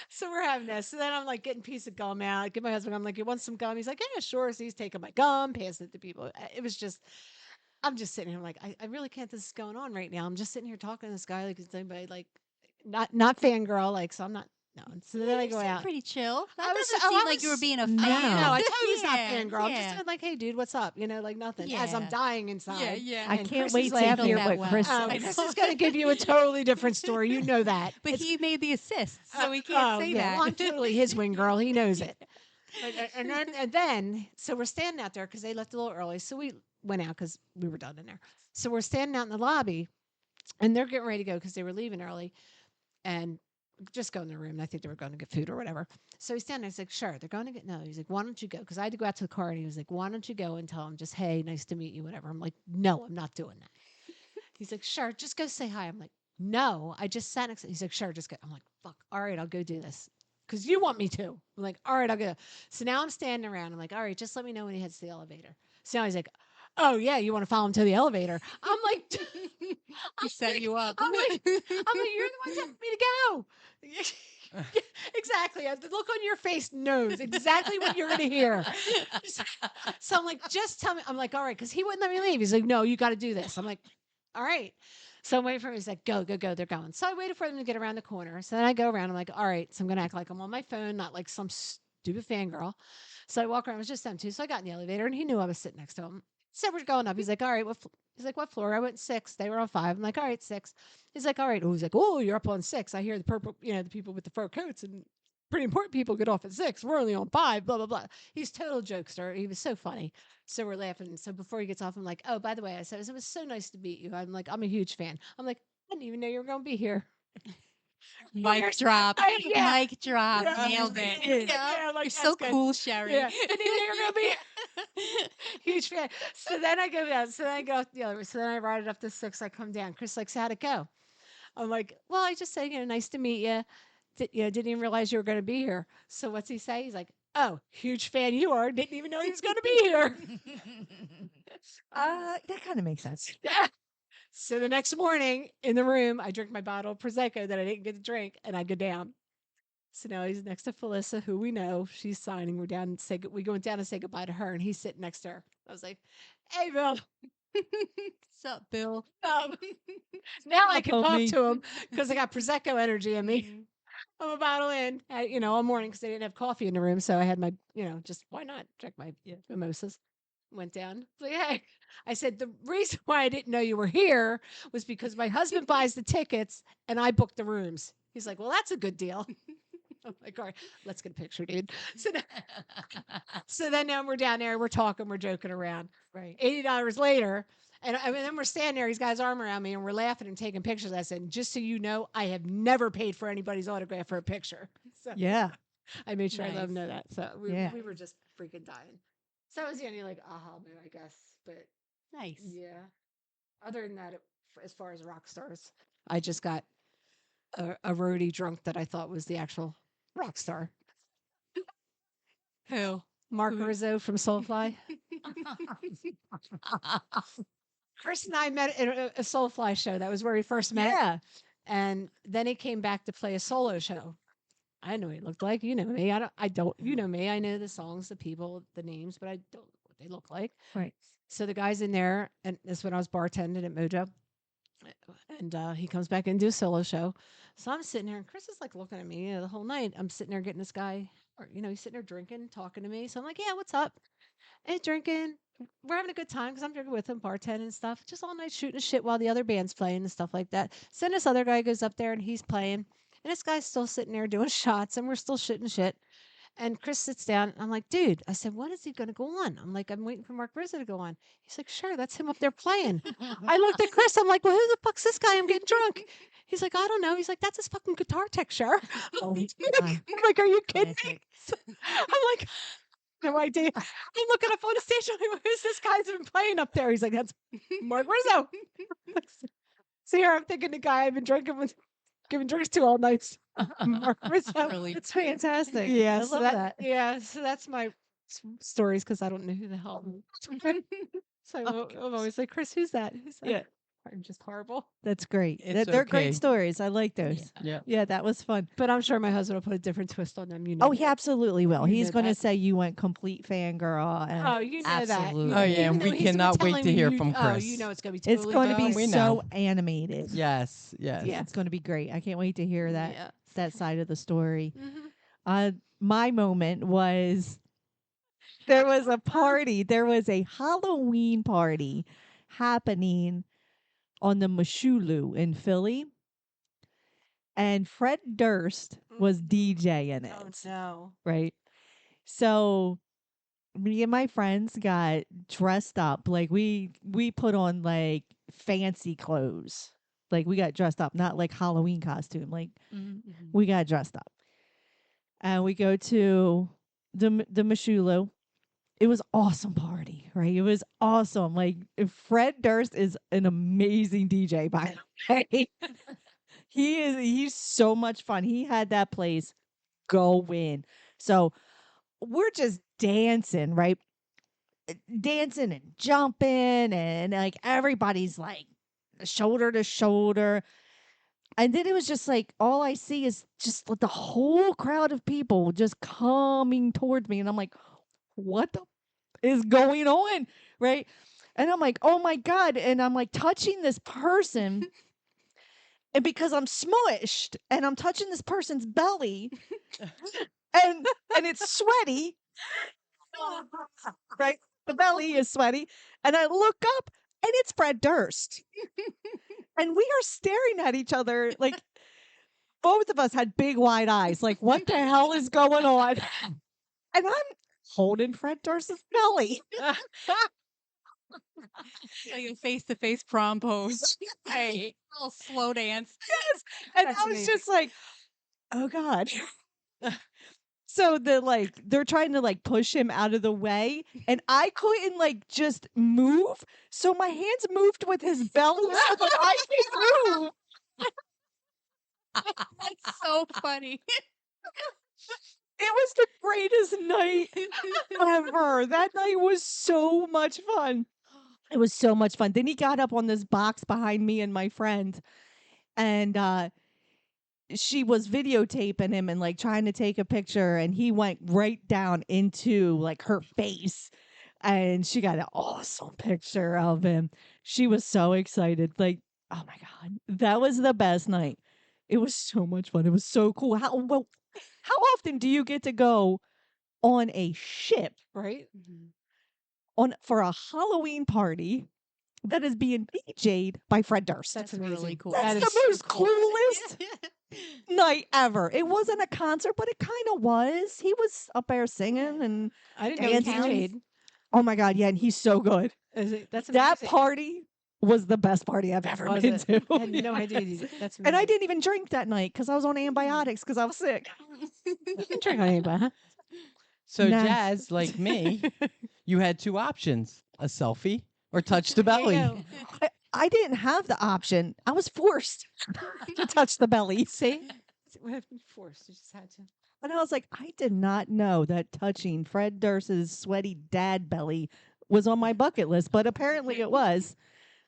So we're having this. So then I'm like getting a piece of gum out. I give my husband, I'm like, "You want some gum?" He's like, "Yeah, sure." So he's taking my gum, passing it to people. It was just, I'm just sitting here like, I really can't. This is going on right now. I'm just sitting here talking to this guy like it's anybody like, not fangirl like. So I'm not. No. And so then I You go seem out. pretty chill. That I was. doesn't Oh, seem I like you were was. being a No. fan. No, I totally was not Yeah, fangirl. I'm just yeah. doing like, "Hey, dude, what's up?" You know, like nothing. As I'm Yeah. dying inside. yeah. I And can't Chris is wait to laughing. hear that what well. Chris I says. Chris is going to give you a totally different story. You know that. But It's- he made the assist, so he can't say yeah. that. Well, I'm totally his wing girl. He knows it. And then, so we're standing out there because they left a little early. So we went out because we were done in there. So we're standing out in the lobby, and they're getting ready to go because they were leaving early and just go in the room. And I think they were going to get food or whatever. So he's standing there. He's like, "Sure, they're going to get." No, he's like, "Why don't you go?" Because I had to go out to the car, and he was like, "Why don't you go and tell them just, hey, nice to meet you, whatever." I'm like, "No, I'm not doing that." He's like, "Sure, just go say hi." I'm like, "No, I just sat next to." He's like, "Sure, just go." I'm like, "Fuck, all right, I'll go do this." Because you want me to. I'm like, "All right, I'll go." So now I'm standing around. I'm like, "All right, just let me know when he heads to the elevator." So now he's like, "Oh yeah, you want to follow him to the elevator?" I'm like, He set you up. "You're the one telling me to go." Yeah, exactly. The look on your face knows exactly what you're gonna hear. So I'm like, "Just tell me." I'm like, "All right," because he wouldn't let me leave. He's like, "No, you got to do this." I'm like, "All right." So I'm waiting for him. He's like, "Go, go, go." They're going. So I waited for them to get around the corner. So then I go around. I'm like, "All right." So I'm gonna act like I'm on my phone, not like some stupid fangirl. So I walk around. It was just them two. So I got in the elevator, and he knew I was sitting next to him. So we're going up. He's like, "All right, he's like, "What floor?" I went 6. They were on 5. I'm like, "All right, 6." He's like, "All right." Oh, he's like, "Oh, you're up on 6. I hear the purple, the people with the fur coats and pretty important people get off at 6. We're only on 5." Blah blah blah. He's total jokester. He was so funny. So we're laughing. So before he gets off, I'm like, "Oh, by the way," I said, "it was so nice to meet you." I'm like, "I'm a huge fan." I'm like, "I didn't even know you were going to be here." Mic drop. Yeah. Mic drop. Yeah. Nailed it. Yeah, I'm like, You're so "That's good." cool, Sherry. Yeah. Didn't even know you were going to be here. Huge fan. So then I go down. So then I go up the other. So then I ride it up to 6. I come down. Chris like, "So how'd it go?" I'm like, "Well, I just said, nice to meet you. Didn't even realize you were going to be here." So what's he say? He's like, "Oh, huge fan you are. Didn't even know he was going to be here." That kind of makes sense. Yeah. So the next morning in the room, I drink my bottle of Prosecco that I didn't get to drink, and I go down. So now he's next to Felissa, who we know. She's signing. We're down. We going down to say goodbye to her, and he's sitting next to her. I was like, "Hey, Bill." What's up, Bill? Now I Up, can talk homie. to him because I got Prosecco energy in me. Mhm. I'm a bottle in, all morning because they didn't have coffee in the room. So I had my, just why not drink my mimosas. Went down. Like, hey, I said, the reason why I didn't know you were here was because my husband buys the tickets and I book the rooms. He's like, "Well, that's a good deal." I'm like, "All right, let's get a picture, dude." So then now we're down there, we're talking, we're joking around. Right. $80 later. And then we're standing there. He's got his arm around me, and we're laughing and taking pictures. I said, "Just so you know, I have never paid for anybody's autograph for a picture." So Yeah. I made sure I let Nice. him know that. So Yeah. we were just freaking dying. So that was the only aha moment, I guess. But Nice. yeah, other than that, as far as rock stars, I just got a roadie drunk that I thought was the actual rock star. Who? Mark Who? Rizzo from Soulfly. Chris and I met at a Soulfly show. That was where we first met. Yeah. And then he came back to play a solo show. I didn't know what he looked like. You know me. I don't, you know me. I know the songs, the people, the names, but I don't know what they look like. Right. So the guy's in there, and this is when I was bartending at Mojo. And he comes back and do a solo show. So I'm sitting there, and Chris is like looking at me the whole night. I'm sitting there getting this guy, or he's sitting there drinking, talking to me. So I'm like, "Yeah, what's up?" And he's drinking. We're having a good time because I'm drinking with him, bartending and stuff. Just all night shooting the shit while the other band's playing and stuff like that. So then this other guy goes up there and he's playing, and this guy's still sitting there doing shots, and we're still shooting shit. And Chris sits down. And I'm like, dude, I said, when is he going to go on? I'm like, I'm waiting for Mark Rizzo to go on. He's like, sure, that's him up there playing. I looked at Chris. I'm like, well, who the fuck's this guy? I'm getting drunk. He's like, I don't know. He's like, that's his fucking guitar tech, Cher. I'm like, are you kidding me? I'm like, no idea. I'm looking up on the stage. I'm like, who's this guy's been playing up there? He's like, that's Mark Rizzo. So here I'm thinking the guy I've been drinking with, giving drinks to all night. Mark Rizzo. Really It's fantastic. Yeah, I so love that. Yeah, so that's my stories because I don't know who the hell. So I'm always like, Chris, who's that? Who's that? Yeah. I'm just horrible. That's great. It's They're okay. great stories. I like those. Yeah. Yeah, that was fun. But I'm sure my husband will put a different twist on them. You know. Oh, he absolutely will. You He's know going to that. say you went complete fangirl. And Oh, you know Absolutely. that. Oh, yeah, and we He's been cannot wait telling to me hear you- from Oh, Chris. you know it's gonna be. it's Totally going to be bogus. we so know. animated. Yes. Yes. Yeah. It's going to be great. I can't wait to hear that Yeah. that side of the story. Mhm. My moment was there was a party. There was a Halloween party happening on the Mashulu in Philly, and Fred Durst was DJing it. Oh no. Right. So me and my friends got dressed up. Like we put on like fancy clothes. Like we got dressed up, not like Halloween costume. Like we got dressed up. And we go to the Mashulu. It was awesome party, right? It was awesome. Like Fred Durst is an amazing DJ, by the way. He's so much fun. He had that place going. So we're just dancing, right? Dancing and jumping, and like everybody's like shoulder to shoulder. And then it was just like all I see is just like the whole crowd of people just coming towards me. And I'm like, what the is going on? Right. And I'm like, oh my God. And I'm like touching this person. And because I'm smushed and I'm touching this person's belly and it's sweaty. Right. The belly is sweaty. And I look up and it's Fred Durst. And we are staring at each other like both of us had big wide eyes. Like, what the hell is going on? And I'm holding Fred Durst's belly. Like a face-to-face prom pose. Hey, little slow dance. Yes. And That's I was amazing. just like, oh God. So they're trying to like push him out of the way. And I couldn't like just move. So my hands moved with his belly so that I could move. That's so funny. It was the greatest night ever. That night was so much fun. It was so much fun. Then he got up on this box behind me and my friend, and she was videotaping him and like trying to take a picture, and he went right down into like her face, and she got an awesome picture of him. She was so excited. Like, oh my God, that was the best night. It was so much fun. It was so cool. How often do you get to go on a ship Right? for a Halloween party that is being DJ'd by Fred Durst? That's really amazing. cool. That's That the is so most cool. coolest night ever. It wasn't a concert, but it kind of was. He was up there singing, and I didn't know he Dancing. DJ'd. oh my God, yeah, and he's so good. That's That amazing. party was the best party I've ever Was been it? to. I had no idea. That's amazing. And I didn't even drink that night because I was on antibiotics because I was sick. You can drink on anybody, huh? So, Nah. Jazz, like me, you had two options: a selfie or touch the There you belly. go. I didn't have the option. I was forced to touch the belly. See? We have been forced. You just had to. And I was like, I did not know that touching Fred Durst's sweaty dad belly was on my bucket list, but apparently it was.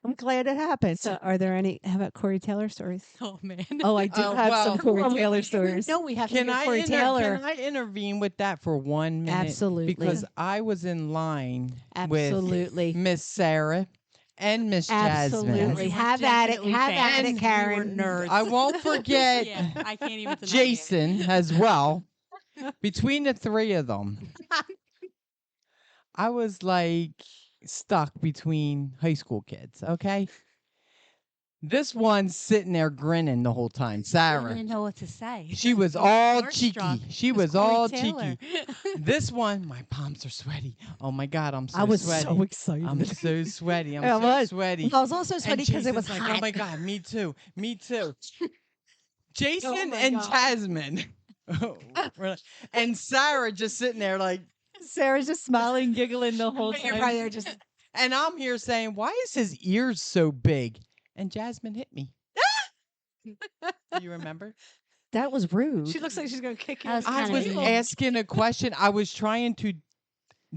I'm glad it happened. So, are there any? How about Corey Taylor stories? Oh man. Oh, I do Oh, have some well, Corey Taylor stories. No, we have to Can get I, Corey Taylor. can I intervene with that for 1 minute? Absolutely. Because I was in line Absolutely. with Miss Sarah and Miss Absolutely. Jasmine. Have at it. Definitely Have at fans. it, We were Karen. nerds. I won't forget Yeah, I can't even deny it. Jason as well. Between the three of them, I was like stuck between high school kids, okay? This one's sitting there grinning the whole time. I Sarah. didn't know what to say. She was I all starstruck. cheeky. She It was Corey all Taylor. cheeky. This one, my palms are sweaty. Oh my God, I'm so I was sweaty. so excited. I'm so sweaty. I'm I so was. sweaty. I was also sweaty And because it was Jason's hot. like, oh my God, me too. Me too. Jason my and God. Jasmine. We're like- and Sarah just sitting there like, Sarah's just smiling, giggling the whole You're probably time. there just and I'm here saying, why is his ears so big? And Jasmine hit me. Do you remember? That was rude. she looks like she's gonna kick you. That was I kinda was rude. asking a question. I was trying to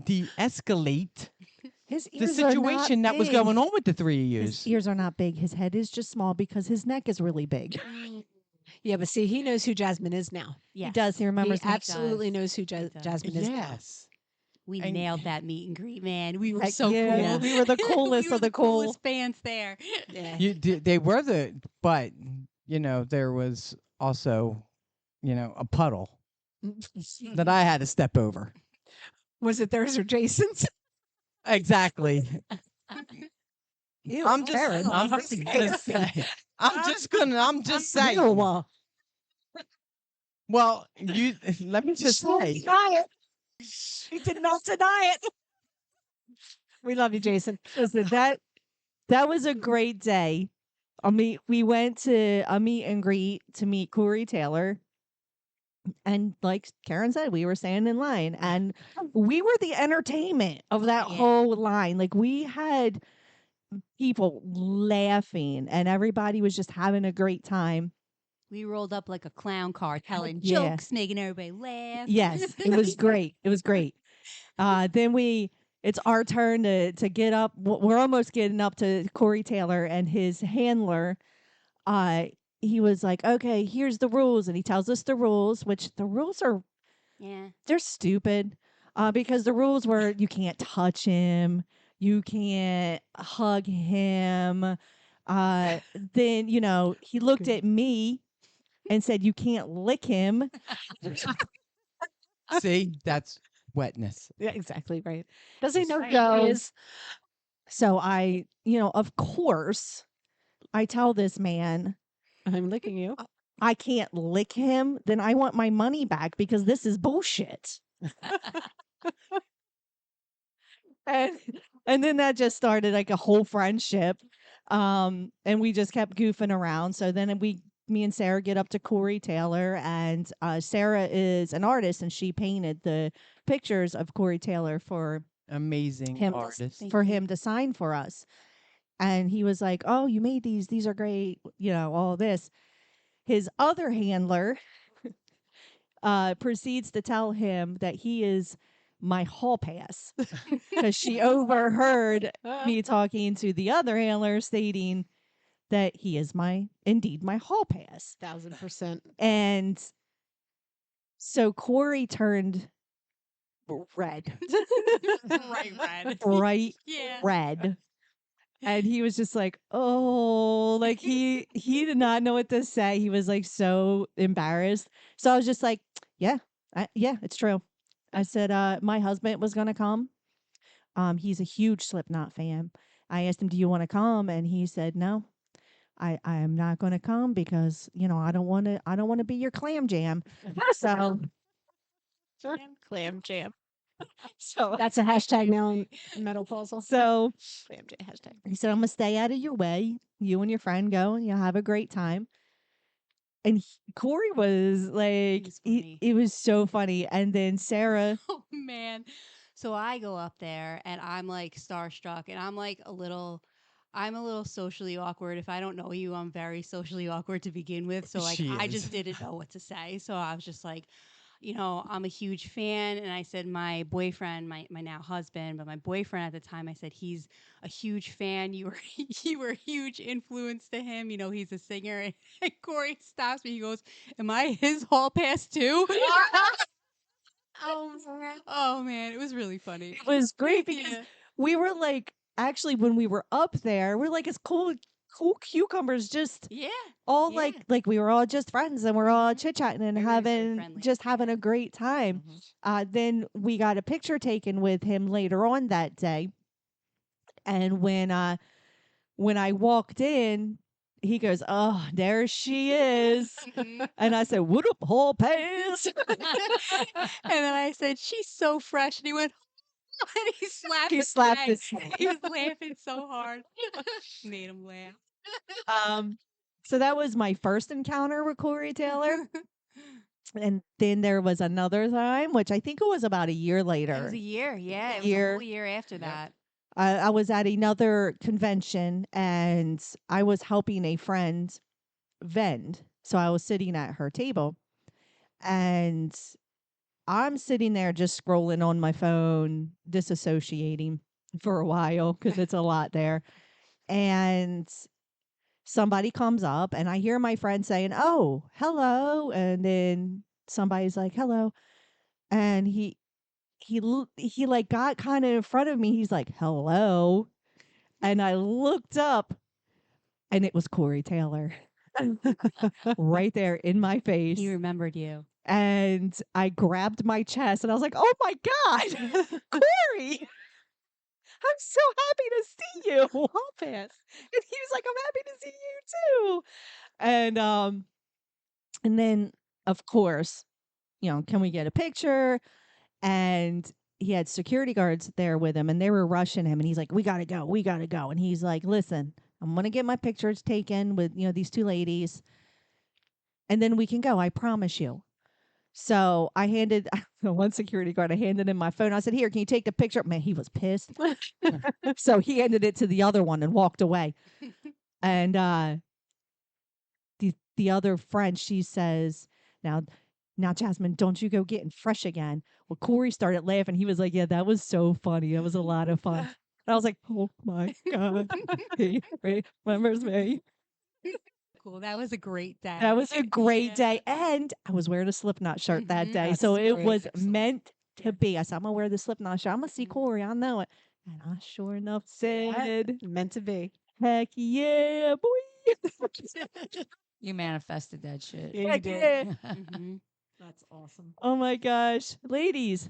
de-escalate His the ears are not situation that was big. going on with the three of His yous. ears are not big. His head is just small because his neck is really big. Yeah, but see, he knows who Jasmine is now. Yes. He does. He remembers. He absolutely knows who does. Jasmine is now. Yes. We And- nailed that meet and greet, man. We were Heck so yeah. cool. We were the coolest we were of the the cool. coolest fans there. Yeah. They were but there was also, a puddle that I had to step over. Was it theirs or Jason's? Exactly. I'm just Karen. I'm just gonna say. I'm just saying. Ew. Well, let me just say. Deny it. He did not deny it. We love you, Jason. Listen, that was a great day. We went to a meet and greet to meet Corey Taylor. And like Karen said, we were standing in line and we were the entertainment of that Yeah. whole line. Like we had people laughing and everybody was just having a great time. We rolled up like a clown car, telling Yeah. jokes, making everybody laugh. Yes, it was great. It was great. Then it's our turn to get up. We're almost getting up to Corey Taylor and his handler. He was like, okay, here's the rules. And he tells us the rules, which the rules are, Yeah. they're stupid. Because the rules were you can't touch him. You can't hug him. Then, he looked at me and said, you can't lick him. See, that's wetness. Yeah, exactly right. Does he know Right. who he is? So of course, I tell this man, I'm licking you. I can't lick him, then I want my money back because this is bullshit. And then that just started like a whole friendship. And we just kept goofing around. So then me and Sarah get up to Corey Taylor, and Sarah is an artist and she painted the pictures of Corey Taylor for Amazing him artist. Thank for you. him to sign for us. And he was like, "Oh, you made these are great, all this." His other handler proceeds to tell him that he is my hall pass because she overheard me talking to the other handler stating that he is indeed my hall pass. 1,000%. And so Corey turned red, Right, red. bright Yeah. red. And he was just like, oh, like he did not know what to say. He was like so embarrassed. So I was just like, yeah, it's true. I said, my husband was going to come. He's a huge Slipknot fan. I asked him, do you want to come? And he said, no, I am not going to come because, I don't want to be your clam jam. So Clam jam. So that's a hashtag now in Menopause. so Clam jam hashtag. he said, I'm going to stay out of your way. You and your friend go and you'll have a great time. And Corey was like, was funny. it was so funny. And then Sarah, Oh man. So I go up there and I'm like starstruck and I'm a little socially awkward. If I don't know you, I'm very socially awkward to begin with. So She I is. just didn't know what to say. So I was just like, I'm a huge fan. And I said, my boyfriend, my now husband, but my boyfriend at the time, I said, he's a huge fan. You were a huge influence to him. He's a singer. And Corey stops me. He goes, am I his hall pass too? Oh man, it was really funny. it was great because Yeah. we were like, actually, when we were up there, we're like, it's cool cucumbers, just Yeah. all Yeah. like we were all just friends and we're all chit chatting and Very having friendly. having a great time. Then we got a picture taken with him later on that day. And when I walked in, he goes, "Oh, there she is." Mhm. And I said, "What up, whole pass?" And then I said, "She's so fresh." And he went, and he slapped He his slapped leg. his leg. He was laughing so hard. Made him laugh. Um, so that was my first encounter with Corey Taylor. And then there was another time, which I think it was about a year It later. was a year. Yeah, it was a Year. whole year after that. I was at another convention and I was helping a friend vend. So I was sitting at her table and I'm sitting there just scrolling on my phone, disassociating for a while because it's a lot there. And somebody comes up and I hear my friend saying, "Oh, hello." And then somebody's like, "Hello." And he like got kind of in front of me. He's like, "Hello." And I looked up and it was Corey Taylor right there in my face. He remembered you. And I grabbed my chest and I was like, "Oh my God, Corey, I'm so happy to see you." I'll pass. And he was like, "I'm happy to see you too." And then of course, can we get a picture? And he had security guards there with him and they were rushing him and he's like, "We gotta go, we gotta go." And he's like, "Listen, I'm gonna get my pictures taken with, these two ladies and then we can go. I promise you." So I handed one security guard, I handed him my phone. I said, "Here, can you take the picture?" Man, he was pissed. So he handed it to the other one and walked away. And the other friend, she says, now, Jasmine, don't you go getting fresh again. Well, Corey started laughing. He was like, "Yeah, that was so funny. That was a lot of fun." And I was like, "Oh my God, he remembers me." Cool. That was a great day. That was a great Yeah. day. And I was wearing a Slipknot shirt that Mhm. day. That's So it great. was Excellent. meant to be. I said, "I'm going to wear the Slipknot shirt. I'm going to see Mhm. Corey. I know it." And I sure enough said, Meant to be. "Heck yeah, boy." You manifested that shit. Yeah, you Heck did. yeah. Mhm. That's awesome. Oh my gosh. Ladies,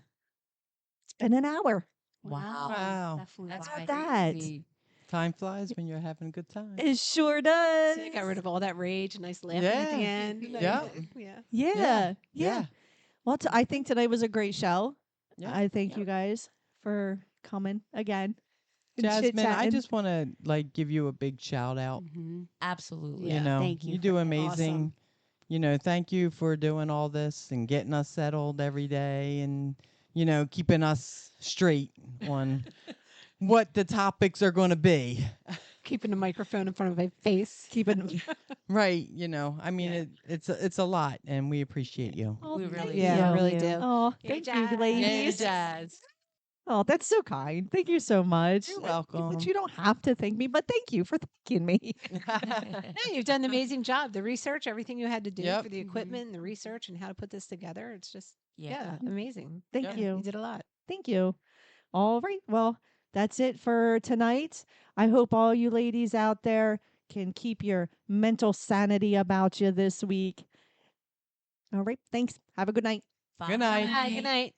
it's been an hour. Wow. Wow. That flew That's by. that. crazy. Time flies when you're having a good time. It sure does. So you got rid of all that rage, a nice laughing at the Yeah. end. Yep. Yeah. Yeah. Yeah. Well, I think today was a great show. Yeah. I thank you guys for coming again. And Jasmine, I chit-chatting. just want to give you a big shout out. Mhm. Absolutely. You know, Thank you you for do that. amazing. Thank you for doing all this and getting us settled every day and keeping us straight on what the topics are going to be. Keeping the microphone in front of my face. Keeping. Right, I mean Yeah. it's a lot and we appreciate you. Oh, We thank really Yeah, you. we really you. do. Oh, Yay, thank Jazz. you, ladies. Jazz. Oh, that's so kind. Thank you so much. You're But welcome. you don't have to thank me, but thank you for thanking me. Yeah, you've done an amazing job. The research, everything you had to do Yep. for the equipment and the research and how to put this together. It's just, Yeah. amazing. Thank Yeah, you. You did a lot. Thank you. All right. Well, that's it for tonight. I hope all you ladies out there can keep your mental sanity about you this week. All right. Thanks. Have a good night. Good night. Hi, good night.